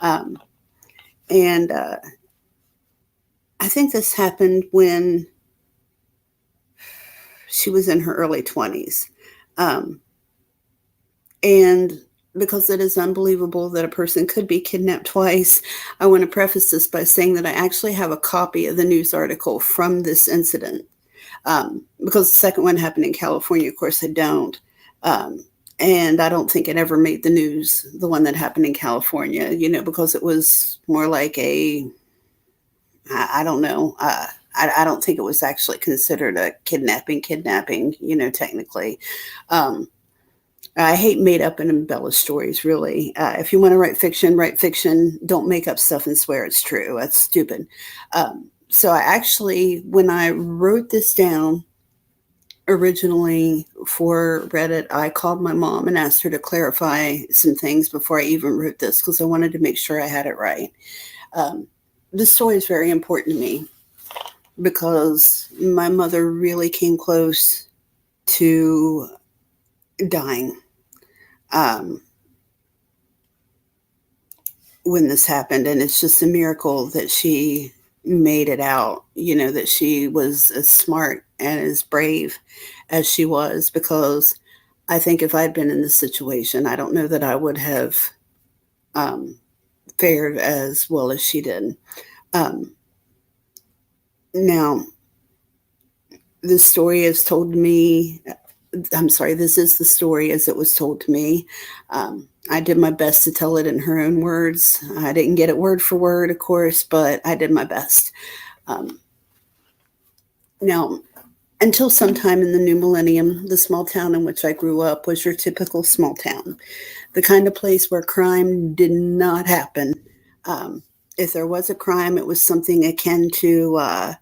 And I think this happened when she was in her early 20s. And because it is unbelievable that a person could be kidnapped twice, I want to preface this by saying that I actually have a copy of the news article from this incident. Because the second one happened in California, of course, I don't. And I don't think it ever made the news, the one that happened in California, because it was more like I don't know. I don't think it was actually considered a kidnapping, technically. I hate made up and embellished stories, really. If you want to write fiction. Don't make up stuff and swear it's true. That's stupid. So I actually, when I wrote this down originally for Reddit, I called my mom and asked her to clarify some things before I even wrote this, because I wanted to make sure I had it right. This story is very important to me because my mother really came close to dying when this happened, and it's just a miracle that she made it out, that she was as smart and as brave as she was, because I think if I'd been in this situation, I don't know that I would have fared as well as she did. Now, this story is told to me. This is the story as it was told to me. I did my best to tell it in her own words. I didn't get it word for word, of course, but I did my best. Now, until sometime in the new millennium, the small town in which I grew up was your typical small town, the kind of place where crime did not happen. If there was a crime, it was something akin to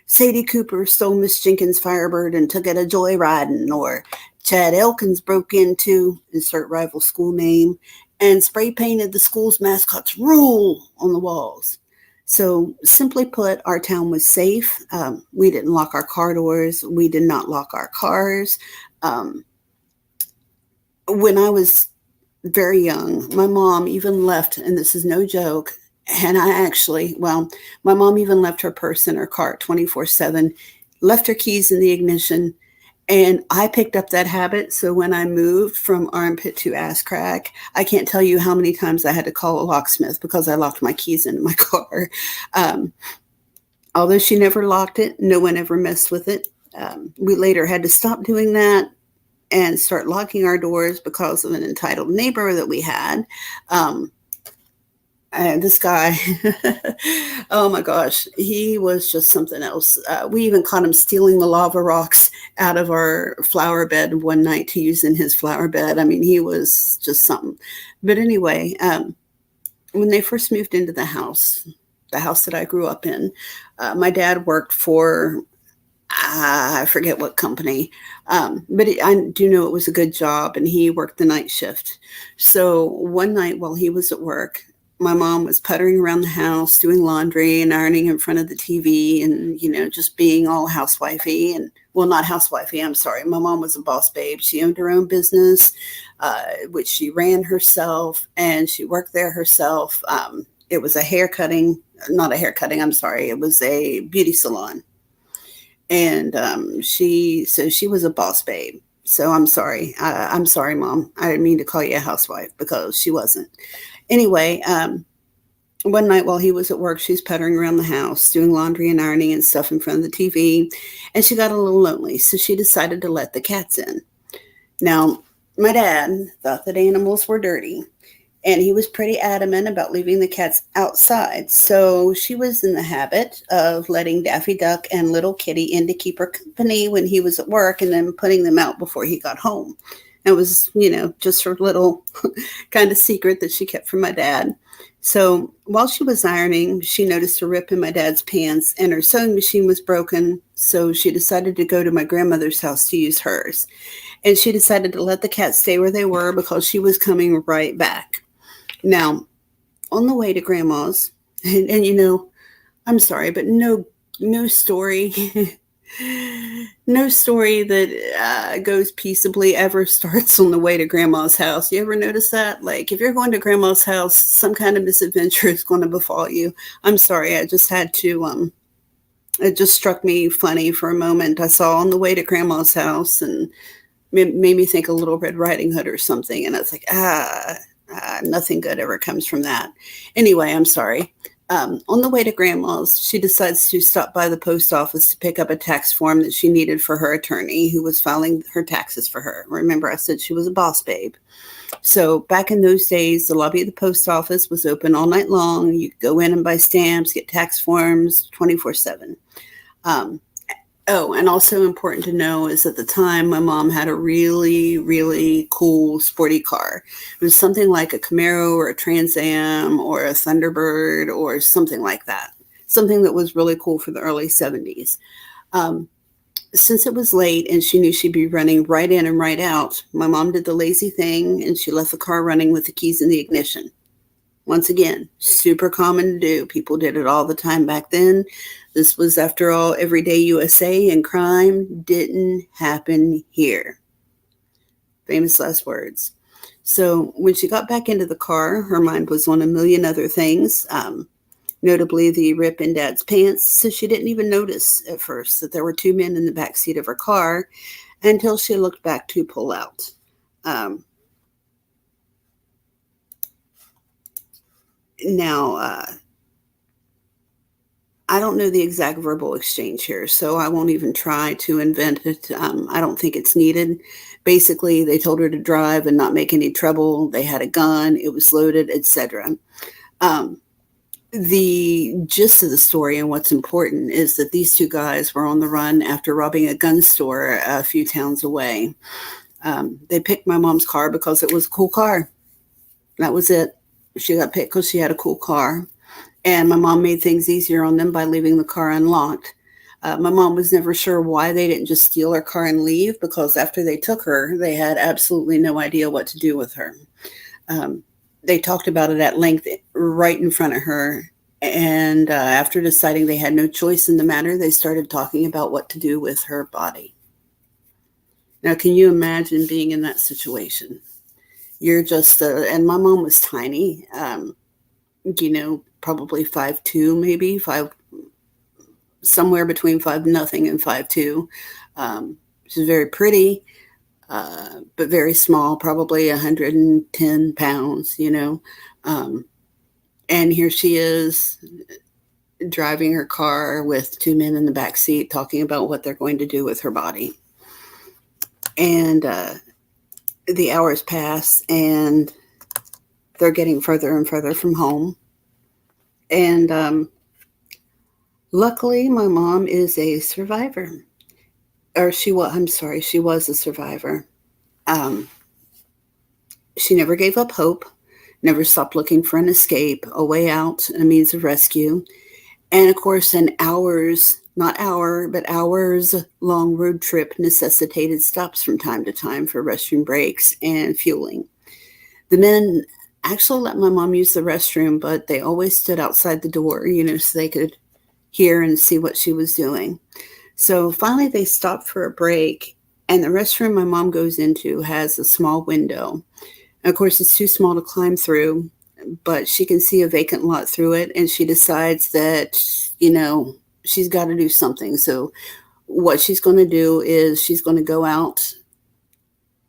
Sadie Cooper stole Miss Jenkins' Firebird and took it a joyriding, or Chad Elkins broke into, insert rival school name, and spray painted the school's mascot's rule on the walls. So simply put, our town was safe. We didn't lock our car doors. We did not lock our cars. When I was very young, my mom even left, and this is no joke, and my mom even left her purse in her car 24/7, left her keys in the ignition, and I picked up that habit. So when I moved from armpit to ass crack, I can't tell you how many times I had to call a locksmith because I locked my keys into my car. Although she never locked it, no one ever messed with it. We later had to stop doing that and start locking our doors because of an entitled neighbor that we had. And this guy, oh my gosh, he was just something else. We even caught him stealing the lava rocks out of our flower bed one night to use in his flower bed. I mean, he was just something. But anyway, when they first moved into the house that I grew up in, my dad worked for, I forget what company, but I do know it was a good job, and he worked the night shift. So one night while he was at work, my mom was puttering around the house, doing laundry and ironing in front of the TV and, just being all housewifey. And, well, not housewifey, I'm sorry. My mom was a boss babe. She owned her own business, which she ran herself, and she worked there herself. It was not a haircutting, I'm sorry. It was a beauty salon. And she was a boss babe. So I'm sorry. I'm sorry, Mom. I didn't mean to call you a housewife because she wasn't. Anyway, one night while he was at work, she's puttering around the house, doing laundry and ironing and stuff in front of the TV, and she got a little lonely, so she decided to let the cats in. Now, my dad thought that animals were dirty, And he was pretty adamant about leaving the cats outside. So she was in the habit of letting Daffy Duck and little Kitty in to keep her company when he was at work and then putting them out before he got home. It was, just her little kind of secret that she kept from my dad. So while she was ironing, she noticed a rip in my dad's pants and her sewing machine was broken. So she decided to go to my grandmother's house to use hers. And she decided to let the cats stay where they were because she was coming right back. Now, on the way to grandma's, and I'm sorry, but no story, no story that goes peaceably ever starts on the way to grandma's house. You ever notice that? Like, if you're going to grandma's house, some kind of misadventure is going to befall you. I'm sorry, I just had to, it just struck me funny for a moment. I saw on the way to grandma's house and made me think of Little Red Riding Hood or something. And I was like, nothing good ever comes from that. Anyway, I'm sorry. On the way to grandma's, she decides to stop by the post office to pick up a tax form that she needed for her attorney who was filing her taxes for her. Remember, I said she was a boss babe. So back in those days, the lobby of the post office was open all night long. You could go in and buy stamps, get tax forms 24/7. Oh, and also important to know is at the time, my mom had a really, really cool sporty car. It was something like a Camaro or a Trans Am or a Thunderbird or something like that. Something that was really cool for the early 70s. Since it was late and she knew she'd be running right in and right out, my mom did the lazy thing and she left the car running with the keys in the ignition. Once again, super common to do. People did it all the time back then. This was, after all, everyday USA, and crime didn't happen here. Famous last words. So when she got back into the car, her mind was on a million other things, notably the rip in Dad's pants. So she didn't even notice at first that there were two men in the back seat of her car until she looked back to pull out. Now, I don't know the exact verbal exchange here, so I won't even try to invent it. I don't think it's needed. Basically, they told her to drive and not make any trouble. They had a gun, it was loaded, etc. The gist of the story and what's important is that these two guys were on the run after robbing a gun store a few towns away. They picked my mom's car because it was a cool car. That was it. She got picked because she had a cool car. And my mom made things easier on them by leaving the car unlocked. My mom was never sure why they didn't just steal her car and leave, because after they took her, they had absolutely no idea what to do with her. They talked about it at length right in front of her. And after deciding they had no choice in the matter, they started talking about what to do with her body. Now, can you imagine being in that situation? You're just, and my mom was tiny, probably 5'2", maybe somewhere between 5 nothing and 5'2". She's very pretty, but very small, probably 110 pounds, and here she is driving her car with two men in the back seat talking about what they're going to do with her body. And the hours pass and they're getting further and further from home. And luckily, my mom is a survivor. She was a survivor. She never gave up hope, never stopped looking for an escape, a way out, a means of rescue. And of course, an hours long road trip necessitated stops from time to time for restroom breaks and fueling. The men actually let my mom use the restroom, but they always stood outside the door, so they could hear and see what she was doing. So finally they stopped for a break, and the restroom my mom goes into has a small window. And of course, it's too small to climb through, but she can see a vacant lot through it, and she decides that, she's got to do something. So what she's going to do is she's going to go out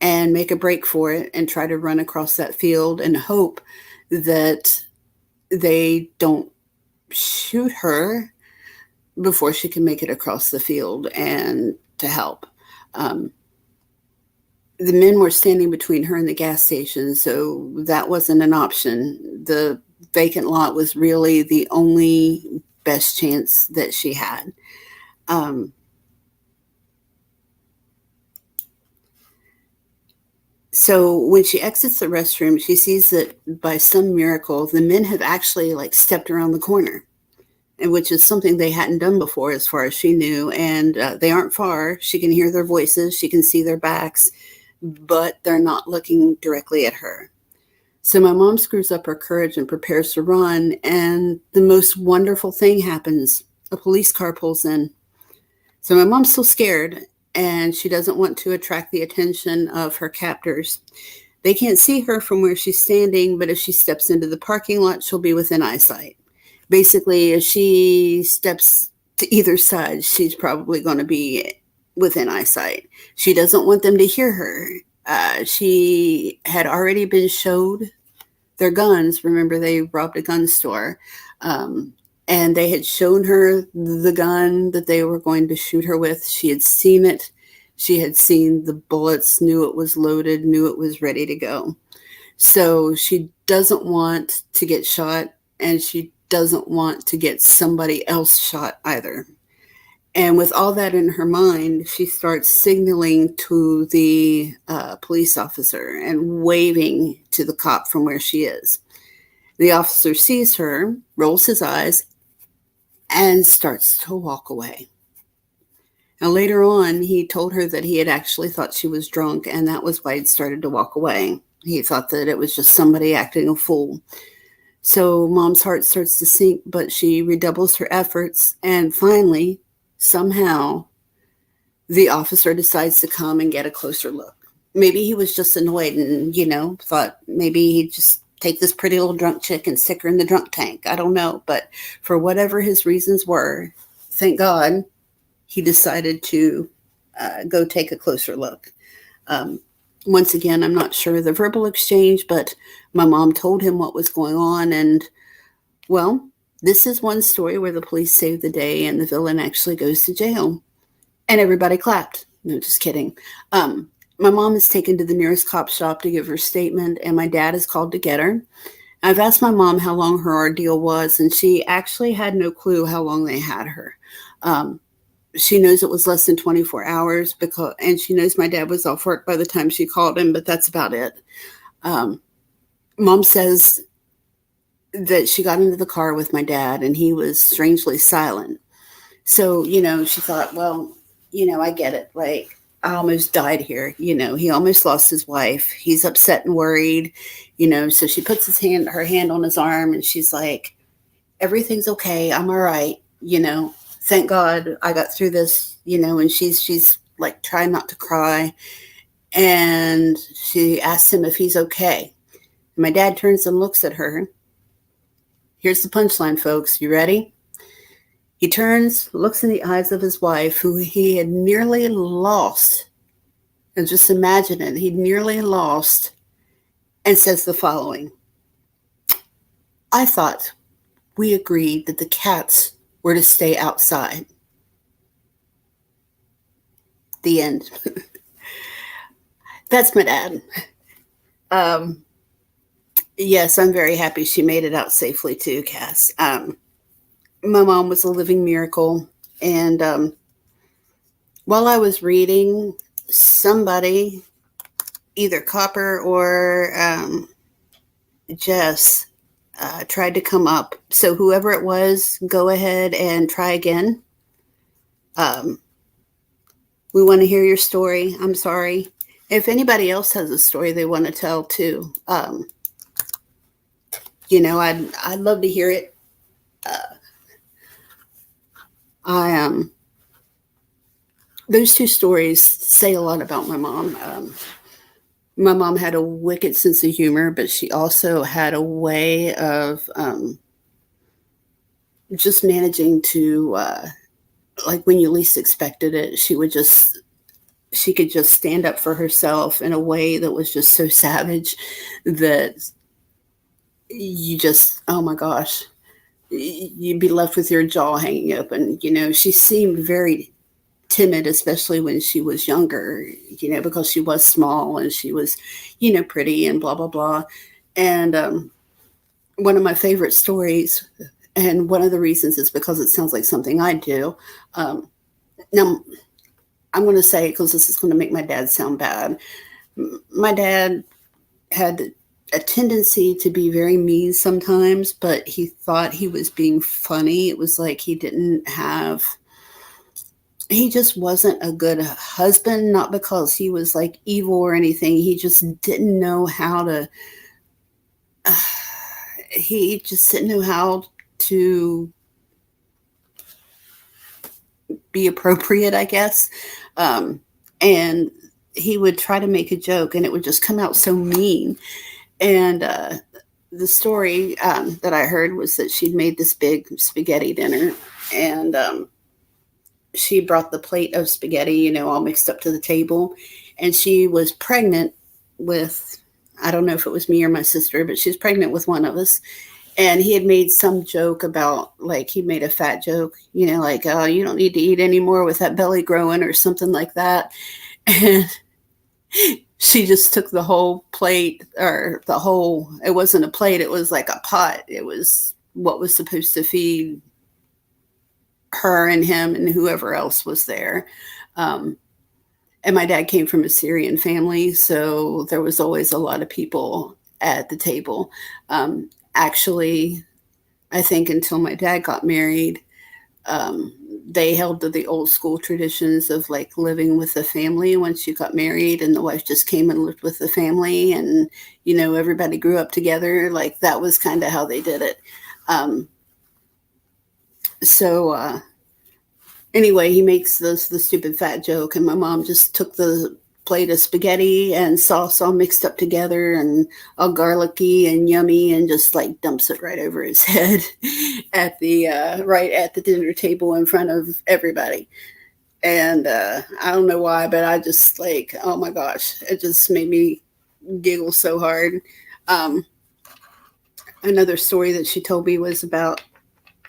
and make a break for it and try to run across that field and hope that they don't shoot her before she can make it across the field and to help. the men were standing between her and the gas station, so that wasn't an option. The vacant lot was really the only best chance that she had. So when she exits the restroom, she sees that by some miracle, the men have actually like stepped around the corner, and which is something they hadn't done before, as far as she knew. And they aren't far. She can hear their voices. She can see their backs, but they're not looking directly at her. So my mom screws up her courage and prepares to run. And the most wonderful thing happens. A police car pulls in. So my mom's still scared, and she doesn't want to attract the attention of her captors. They can't see her from where she's standing, but if she steps into the parking lot, she'll be within eyesight. Basically, if she steps to either side, she's probably going to be within eyesight. She doesn't want them to hear her. She had already been showed their guns. Remember, they robbed a gun store. And they had shown her the gun that they were going to shoot her with. She had seen it. She had seen the bullets, knew it was loaded, knew it was ready to go. So she doesn't want to get shot, and she doesn't want to get somebody else shot either. And with all that in her mind, she starts signaling to the police officer and waving to the cop from where she is. The officer sees her, rolls his eyes, and starts to walk away. Now, later on, he told her that he had actually thought she was drunk, and that was why he'd started to walk away. He thought that it was just somebody acting a fool. So Mom's heart starts to sink, but she redoubles her efforts, and finally, somehow, the officer decides to come and get a closer look. Maybe he was just annoyed and, thought maybe he'd just take this pretty little drunk chick and stick her in the drunk tank. I don't know. But for whatever his reasons were, thank God, he decided to go take a closer look. Once again, I'm not sure of the verbal exchange, but my mom told him what was going on. And, well, this is one story where the police saved the day and the villain actually goes to jail. And everybody clapped. No, just kidding. My mom is taken to the nearest cop shop to give her statement, and my dad is called to get her. I've asked my mom how long her ordeal was, and she actually had no clue how long they had her. She knows it was less than 24 hours, and she knows my dad was off work by the time she called him, but that's about it. Mom says that she got into the car with my dad, and he was strangely silent. So, she thought, well, I get it. Like, I almost died here. He almost lost his wife. He's upset and worried, so she puts her hand on his arm, and she's like, everything's okay. I'm all right. Thank God I got through this, and she's like trying not to cry. And she asks him if he's okay. And my dad turns and looks at her. Here's the punchline, folks. You ready? He turns, looks in the eyes of his wife, who he had nearly lost. And just imagine it. He'd nearly lost, and says the following. I thought we agreed that the cats were to stay outside. The end. That's my dad. Yes, I'm very happy she made it out safely too, Cass. My mom was a living miracle. And while I was reading, somebody, either Copper or Jess, tried to come up. So whoever it was, go ahead and try again. We want to hear your story. I'm sorry. If anybody else has a story they want to tell too, I'd love to hear it. Those two stories say a lot about my mom. My mom had a wicked sense of humor, but she also had a way of just managing to, like when you least expected it, she could just stand up for herself in a way that was just so savage that you just, oh my gosh, you'd be left with your jaw hanging open. She seemed very timid, especially when she was younger, because she was small and she was, pretty and blah, blah, blah. And one of my favorite stories, and one of the reasons is because it sounds like something I do. Now, I'm going to say, because this is going to make my dad sound bad, my dad had a tendency to be very mean sometimes, but he thought he was being funny. It was like he just wasn't a good husband, not because he was like evil or anything. He just didn't know how to, be appropriate, I guess. And he would try to make a joke and it would just come out so mean. And the story that I heard was that she'd made this big spaghetti dinner, and she brought the plate of spaghetti, all mixed up to the table. And she was pregnant with, I don't know if it was me or my sister, but she was pregnant with one of us. And he had made some joke about, like, he made a fat joke, like, oh, you don't need to eat anymore with that belly growing or something like that. And she just took the whole plate, or it wasn't a plate, it was like a pot. It was what was supposed to feed her and him and whoever else was there. And my dad came from a Syrian family, so there was always a lot of people at the table. Actually, I think until my dad got married, they held to the old school traditions of like living with the family once you got married, and the wife just came and lived with the family, and everybody grew up together. Like, that was kind of how they did it. So anyway, he makes the stupid fat joke, and my mom just took the plate of spaghetti and sauce all mixed up together and all garlicky and yummy, and just like dumps it right over his head right at the dinner table in front of everybody. And I don't know why, but I just like, oh my gosh, it just made me giggle so hard. Another story that she told me was about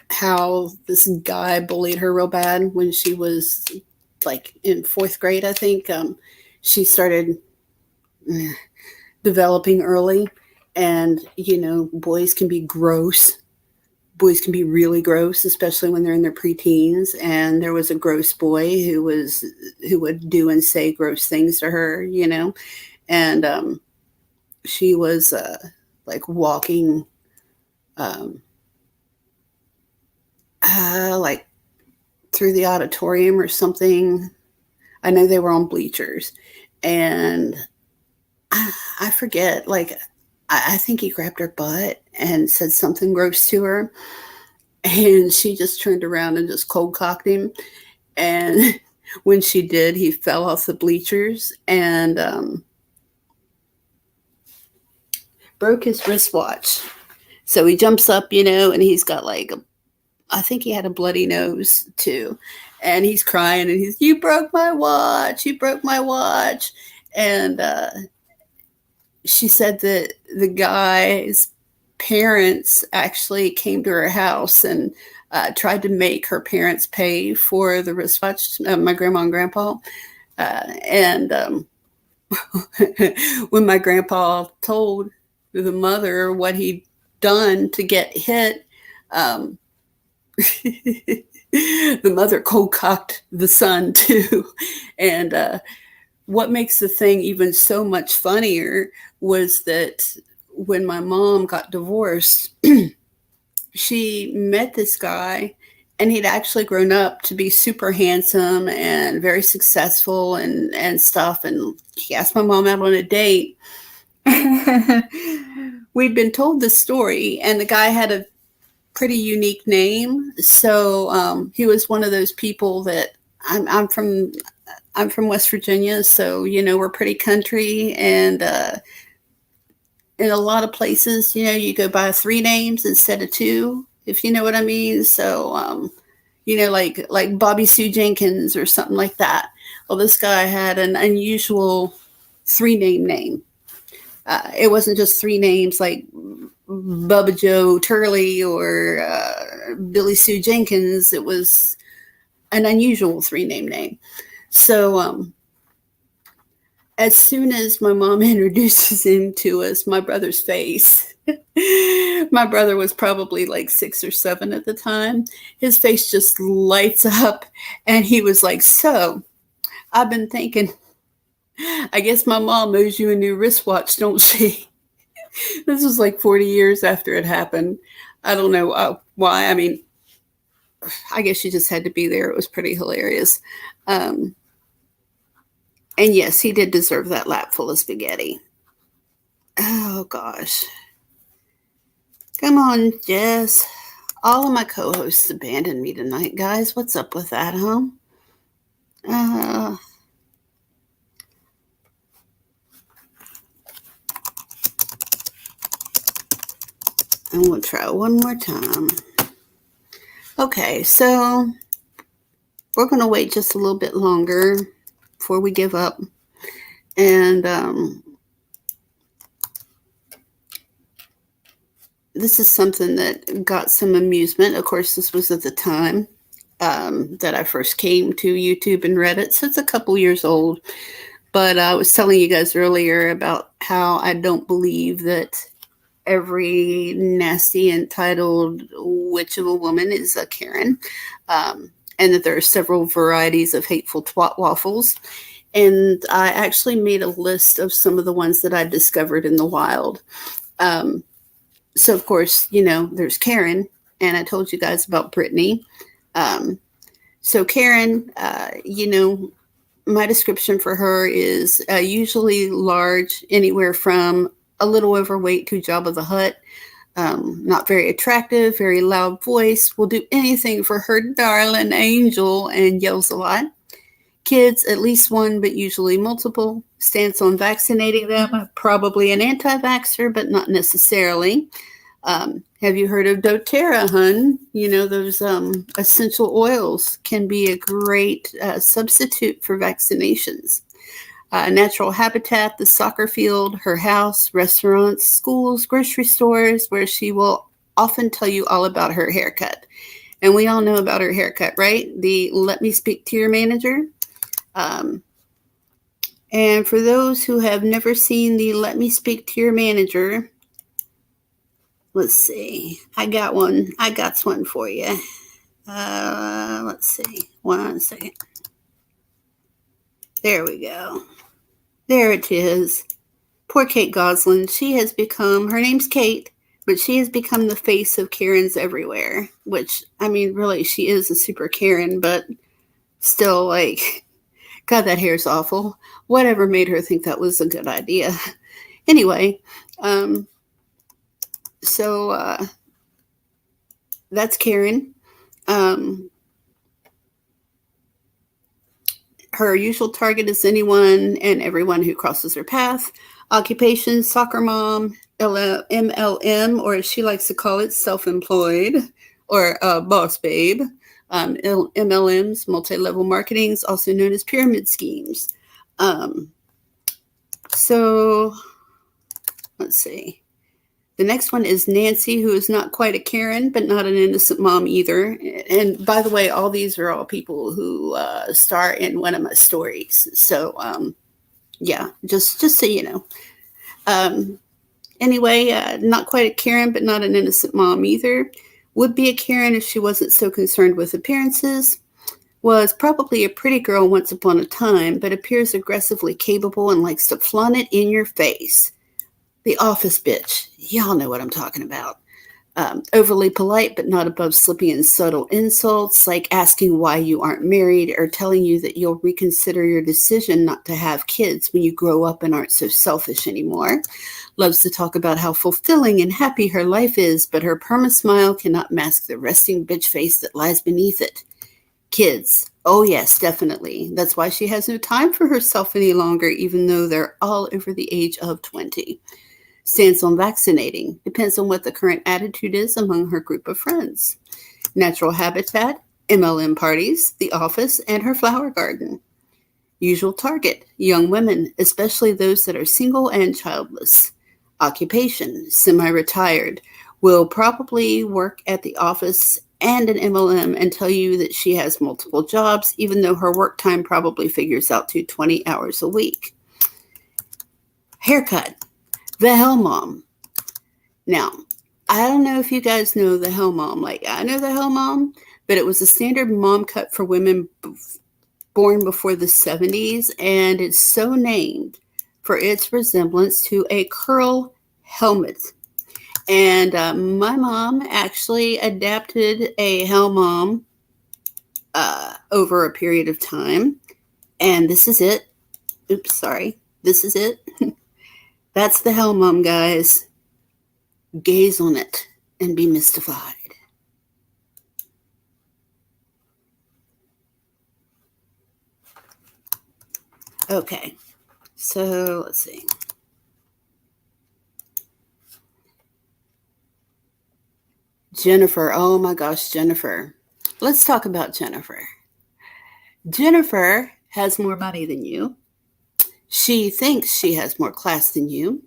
how this guy bullied her real bad when she was like in 4th grade, I think. She started developing early, and boys can be gross. Boys can be really gross, especially when they're in their preteens. And there was a gross boy who would do and say gross things to her, and she was like walking like through the auditorium or something. I know they were on bleachers, and I forget, like, I think he grabbed her butt and said something gross to her, and she just turned around and just cold cocked him. And when she did, he fell off the bleachers and broke his wristwatch. So he jumps up, and he's got like I think he had a bloody nose too. And he's crying, and you broke my watch. You broke my watch. And she said that the guy's parents actually came to her house and tried to make her parents pay for the wristwatch, my grandma and grandpa. And when my grandpa told the mother what he'd done to get hit, the mother cold-cocked the son too. And what makes the thing even so much funnier was that when my mom got divorced, she met this guy, and he'd actually grown up to be super handsome and very successful and stuff. And he asked my mom out on a date. We'd been told this story, and the guy had a pretty unique name. So he was one of those people that I'm from West Virginia, so we're pretty country, and in a lot of places, you go by 3 names instead of 2, if you know what I mean. So like Bobby Sue Jenkins or something like that. Well, this guy had an unusual 3-name name. It wasn't just 3 names like Bubba Joe Turley or Billy Sue Jenkins. It was an unusual 3-name name. So as soon as my mom introduces him to us, my brother's face, my brother was probably like 6 or 7 at the time. His face just lights up and he was like, so I've been thinking, I guess my mom owes you a new wristwatch, don't she? This was like 40 years after it happened. I don't know why. I mean, I guess she just had to be there. It was pretty hilarious. And yes, he did deserve that lap full of spaghetti. Oh, gosh. Come on, Jess. All of my co-hosts abandoned me tonight, guys. What's up with that, huh? I'm going to try one more time. Okay, so we're going to wait just a little bit longer before we give up. And this is something that got some amusement. Of course, this was at the time that I first came to YouTube and Reddit, so it's a couple years old. But I was telling you guys earlier about how I don't believe that every nasty, entitled witch of a woman is a Karen, and that there are several varieties of hateful twat waffles. And I actually made a list of some of the ones that I discovered in the wild. So, of course, there's Karen, and I told you guys about Brittany. So Karen, my description for her is usually large, anywhere from a little overweight to Jabba the Hutt. Not very attractive, very loud voice, will do anything for her darling angel and yells a lot. Kids, at least one, but usually multiple. Stance on vaccinating them, probably an anti-vaxxer, but not necessarily. Have you heard of doTERRA, hun? Those essential oils can be a great substitute for vaccinations. Natural habitat, the soccer field, her house, restaurants, schools, grocery stores, where she will often tell you all about her haircut. And we all know about her haircut, right? The let me speak to your manager. And for those who have never seen the let me speak to your manager, let's see. I got one for you. Let's see. 1 second. There we go. There it is. Poor Kate Goslin. Her name's Kate, but she has become the face of Karens everywhere, which, I mean, really, she is a super Karen, but still, like, God, that hair's awful. Whatever made her think that was a good idea? Anyway, so that's Karen. Her usual target is anyone and everyone who crosses her path. Occupation, soccer mom, MLM, or as she likes to call it, self-employed, or boss babe. MLMs, multi-level marketings, also known as pyramid schemes. So let's see. The next one is Nancy, who is not quite a Karen, but not an innocent mom either. And by the way, all these are all people who star in one of my stories. So, yeah, just so you know. Anyway, not quite a Karen, but not an innocent mom either. Would be a Karen if she wasn't so concerned with appearances. Was probably a pretty girl once upon a time, but appears aggressively capable and likes to flaunt it in your face. The office bitch. Y'all know what I'm talking about. Overly polite, but not above slipping in subtle insults, like asking why you aren't married or telling you that you'll reconsider your decision not to have kids when you grow up and aren't so selfish anymore. Loves to talk about how fulfilling and happy her life is, but her perma-smile cannot mask the resting bitch face that lies beneath it. Kids. Oh, yes, definitely. That's why she has no time for herself any longer, even though they're all over the age of 20. Stance on vaccinating. Depends on what the current attitude is among her group of friends. Natural habitat, MLM parties, the office, and her flower garden. Usual target, young women, especially those that are single and childless. Occupation, semi-retired. Will probably work at the office and an MLM and tell you that she has multiple jobs, even though her work time probably figures out to 20 hours a week. Haircut, the Hell Mom. Now, I don't know if you guys know the Hell Mom. Like, I know the Hell Mom, but it was a standard mom cut for women born before the 70s, and it's so named for its resemblance to a curl helmet. And my mom actually adapted a Hell Mom over a period of time. And this is it. Oops, sorry. This is it. That's the Hell Mom, guys. Gaze on it and be mystified. Okay, so let's see. Jennifer. Oh my gosh, Jennifer. Let's talk about Jennifer. Jennifer has more money than you. She thinks she has more class than you.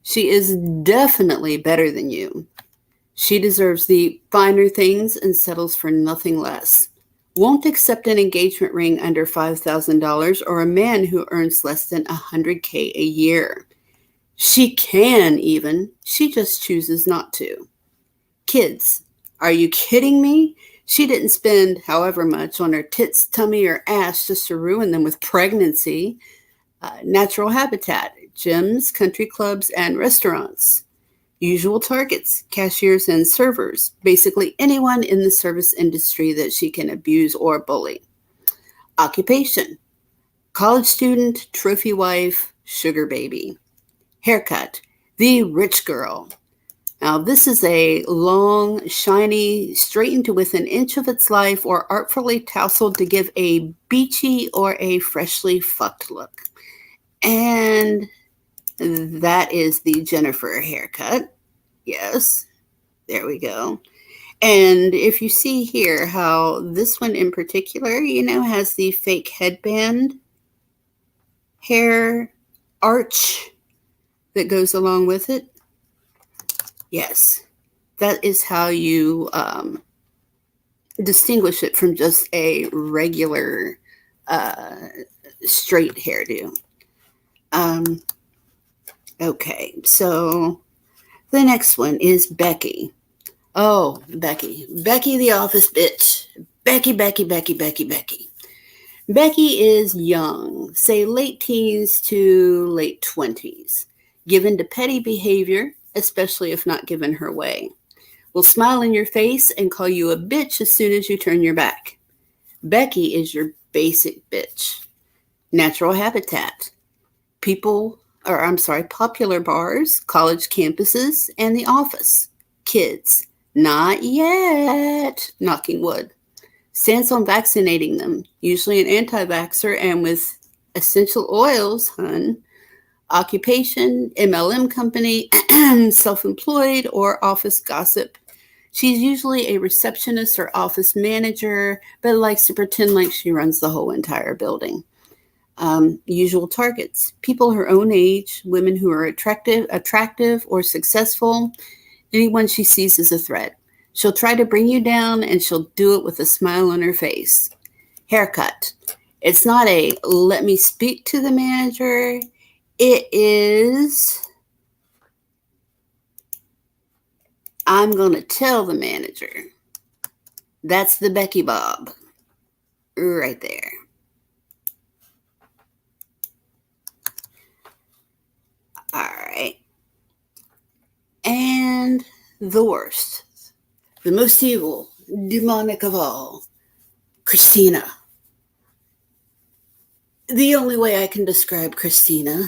She is definitely better than you. She deserves the finer things and settles for nothing less. Won't accept an engagement ring under $5,000 or a man who earns less than $100K a year. She can even. She just chooses not to. Kids, are you kidding me? She didn't spend however much on her tits, tummy, or ass just to ruin them with pregnancy. Natural habitat, gyms, country clubs, and restaurants. Usual targets, cashiers and servers, basically anyone in the service industry that she can abuse or bully. Occupation, college student, trophy wife, sugar baby. Haircut, the rich girl. Now, this is a long, shiny, straightened to within an inch of its life or artfully tousled to give a beachy or a freshly fucked look. And that is the Jennifer haircut. Yes, there we go. And if you see here how this one in particular, has the fake headband hair arch that goes along with it. Yes, that is how you distinguish it from just a regular straight hairdo. Okay, so the next one is Becky. Oh, Becky. Becky the office bitch. Becky. Becky is young, say late teens to late 20s, given to petty behavior, especially if not given her way. Will smile in your face and call you a bitch as soon as you turn your back. Becky is your basic bitch. Natural habitat. Popular bars, college campuses, and the office. Kids. Not yet. Knocking wood. Stance on vaccinating them, usually an anti-vaxxer and with essential oils, hun. Occupation, MLM company, self-employed, or office gossip. She's usually a receptionist or office manager, but likes to pretend like she runs the whole entire building. Usual targets, people her own age, women who are attractive or successful, anyone she sees as a threat. She'll try to bring you down, and she'll do it with a smile on her face. Haircut. It's not a let me speak to the manager. It is I'm going to tell the manager. That's the Becky Bob right there. All right. And the worst. The most evil, demonic of all, Christina. The only way I can describe Christina,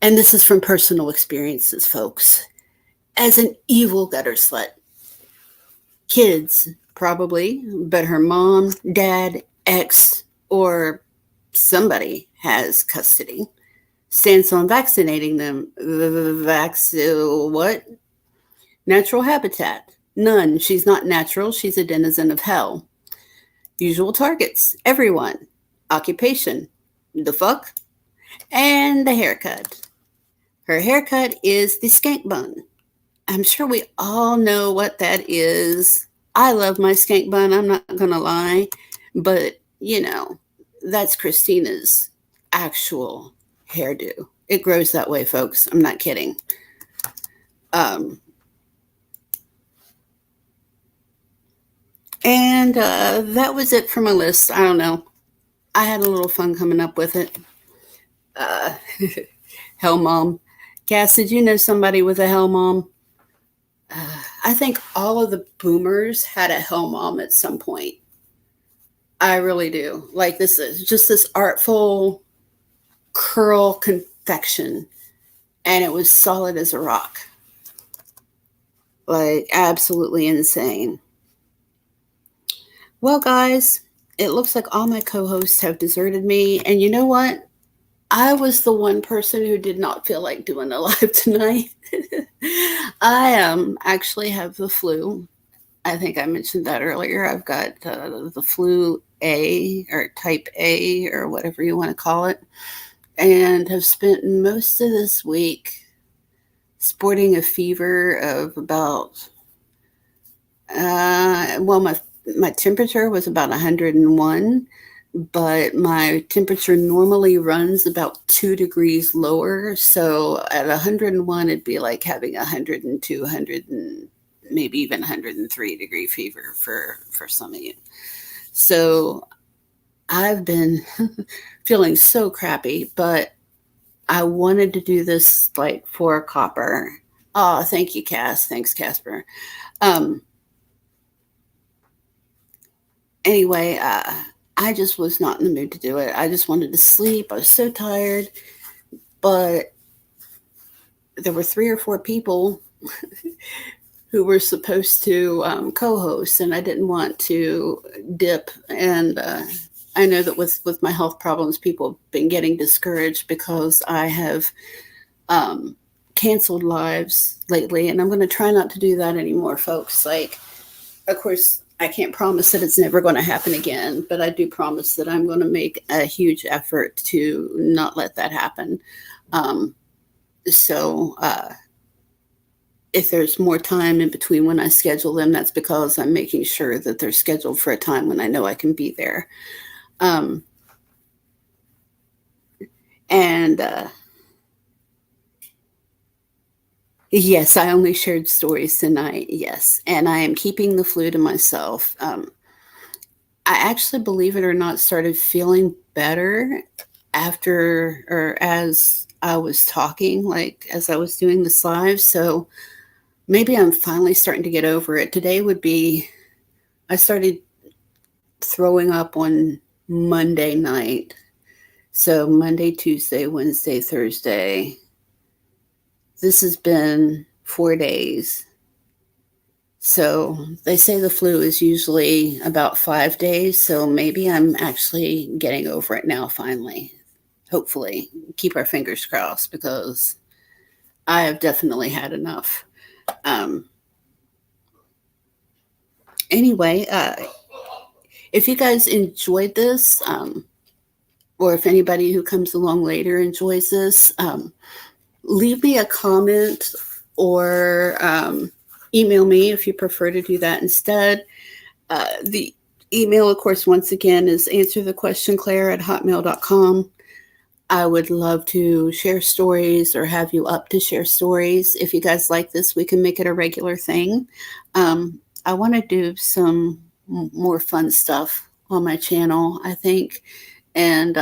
and this is from personal experiences, folks, as an evil gutter slut. Kids, probably, but her mom, dad, ex, or somebody has custody. Stance on vaccinating them. What? Natural habitat. None. She's not natural. She's a denizen of hell. Usual targets. Everyone. Occupation. The fuck? And the haircut. Her haircut is the skank bun. I'm sure we all know what that is. I love my skank bun, I'm not going to lie. But, that's Christina's actual hairdo. It grows that way, folks. I'm not kidding. And that was it for my list. I don't know. I had a little fun coming up with it. Uh, hell mom. Cass, did you know somebody with a hell mom? I think all of the boomers had a hell mom at some point. I really do. Like, this is just this artful curl confection, and it was solid as a rock. Like, absolutely insane. Well, guys, it looks like all my co-hosts have deserted me, and you know what? I was the one person who did not feel like doing a live tonight. I actually have the flu. I think I mentioned that earlier. I've got the flu A, or type A, or whatever you want to call it, and have spent most of this week sporting a fever of about, my temperature was about 101, but my temperature normally runs about 2 degrees lower. So at 101, it'd be like having 102, 100, and maybe even 103 degree fever for some of you. So I've been feeling so crappy, but I wanted to do this like for a copper. Oh, thank you, Cass. Thanks, Casper. Anyway, I just was not in the mood to do it. I just wanted to sleep. I was so tired. But there were 3 or 4 people who were supposed to co-host, and I didn't want to dip. And I know that with my health problems, people have been getting discouraged because I have canceled lives lately, and I'm going to try not to do that anymore, folks. Like, of course, I can't promise that it's never going to happen again, but I do promise that I'm going to make a huge effort to not let that happen. So if there's more time in between when I schedule them, that's because I'm making sure that they're scheduled for a time when I know I can be there. Yes, I only shared stories tonight. Yes. And I am keeping the flu to myself. I actually, believe it or not, started feeling better after or as I was talking, like as I was doing this live. So maybe I'm finally starting to get over it. Today would be, I started throwing up on Monday night. So Monday, Tuesday, Wednesday, Thursday. This has been 4 days. So they say the flu is usually about 5 days. So maybe I'm actually getting over it now, finally. Hopefully. Keep our fingers crossed, because I have definitely had enough. Anyway, if you guys enjoyed this, or if anybody who comes along later enjoys this, leave me a comment or email me if you prefer to do that instead. The email, of course, once again, is answerthequestionclaire@hotmail.com. I would love to share stories or have you up to share stories. If you guys like this, we can make it a regular thing. I want to do some more fun stuff on my channel, I think. And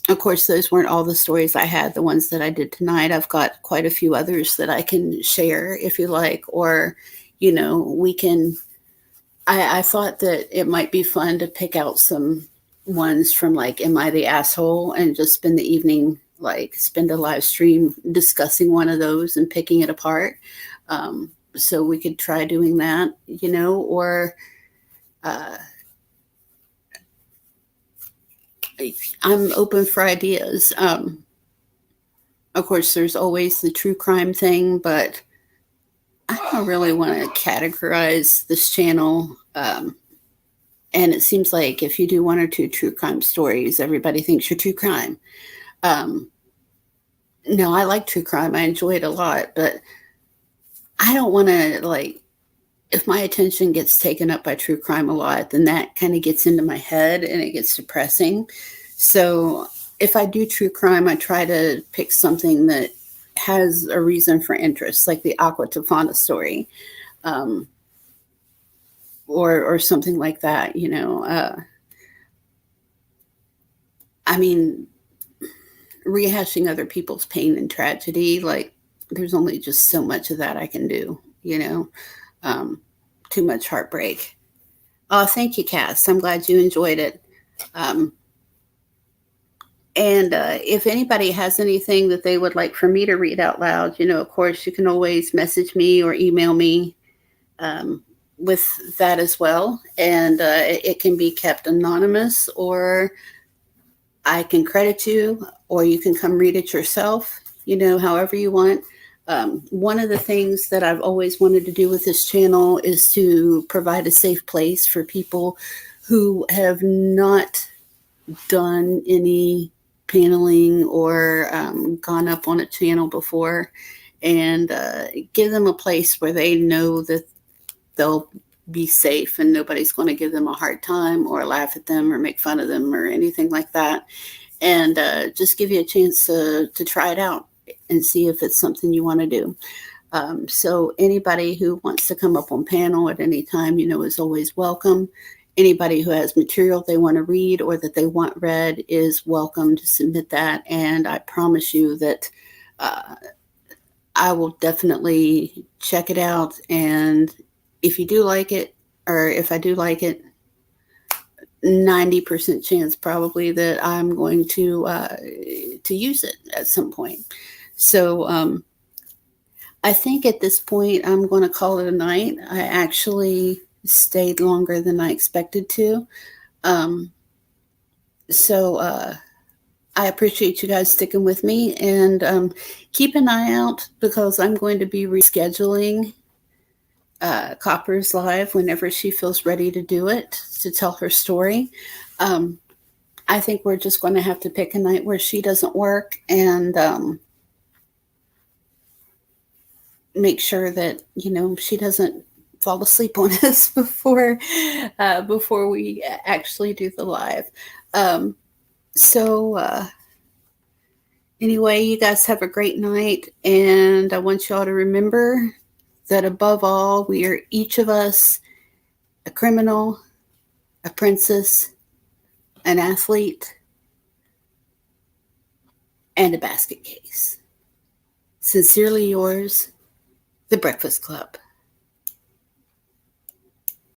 of course, those weren't all the stories I had, the ones that I did tonight. I've got quite a few others that I can share if you like, or, we can, I thought that it might be fun to pick out some ones from like, Am I the Asshole? And just spend the evening, like spend a live stream discussing one of those and picking it apart. So we could try doing that, or I'm open for ideas. Of course, there's always the true crime thing, but I don't really want to categorize this channel. And it seems like if you do 1 or 2 true crime stories, everybody thinks you're true crime. No, I like true crime. I enjoy it a lot, but I don't want to if my attention gets taken up by true crime a lot, then that kind of gets into my head and it gets depressing. So if I do true crime, I try to pick something that has a reason for interest, like the Aqua Tofana story, um, or something like that. I mean, rehashing other people's pain and tragedy, like there's only just so much of that I can do. Um, too much heartbreak. Oh, thank you, Cass. I'm glad you enjoyed it. Um, and if anybody has anything that they would like for me to read out loud, of course, you can always message me or email me um, with that as well. And it can be kept anonymous, or I can credit you, or you can come read it yourself, however you want. One of the things that I've always wanted to do with this channel is to provide a safe place for people who have not done any paneling or gone up on a channel before, and give them a place where they know that they'll be safe and nobody's going to give them a hard time or laugh at them or make fun of them or anything like that. And just give you a chance to try it out and see if it's something you want to do. So anybody who wants to come up on panel at any time, is always welcome. Anybody who has material they want to read or that they want read is welcome to submit that. And I promise you that I will definitely check it out. And if you do like it, or if I do like it, 90% chance probably that I'm going to use it at some point. So I think at this point I'm going to call it a night. I actually stayed longer than I expected to. So I appreciate you guys sticking with me, and keep an eye out because I'm going to be rescheduling Copper's live whenever she feels ready to do it, to tell her story. I think we're just going to have to pick a night where she doesn't work, and make sure that she doesn't fall asleep on us before we actually do the live. So anyway, you guys have a great night, and I want y'all to remember that above all, we are each of us a criminal, a princess, an athlete, and a basket case. Sincerely yours, The Breakfast Club.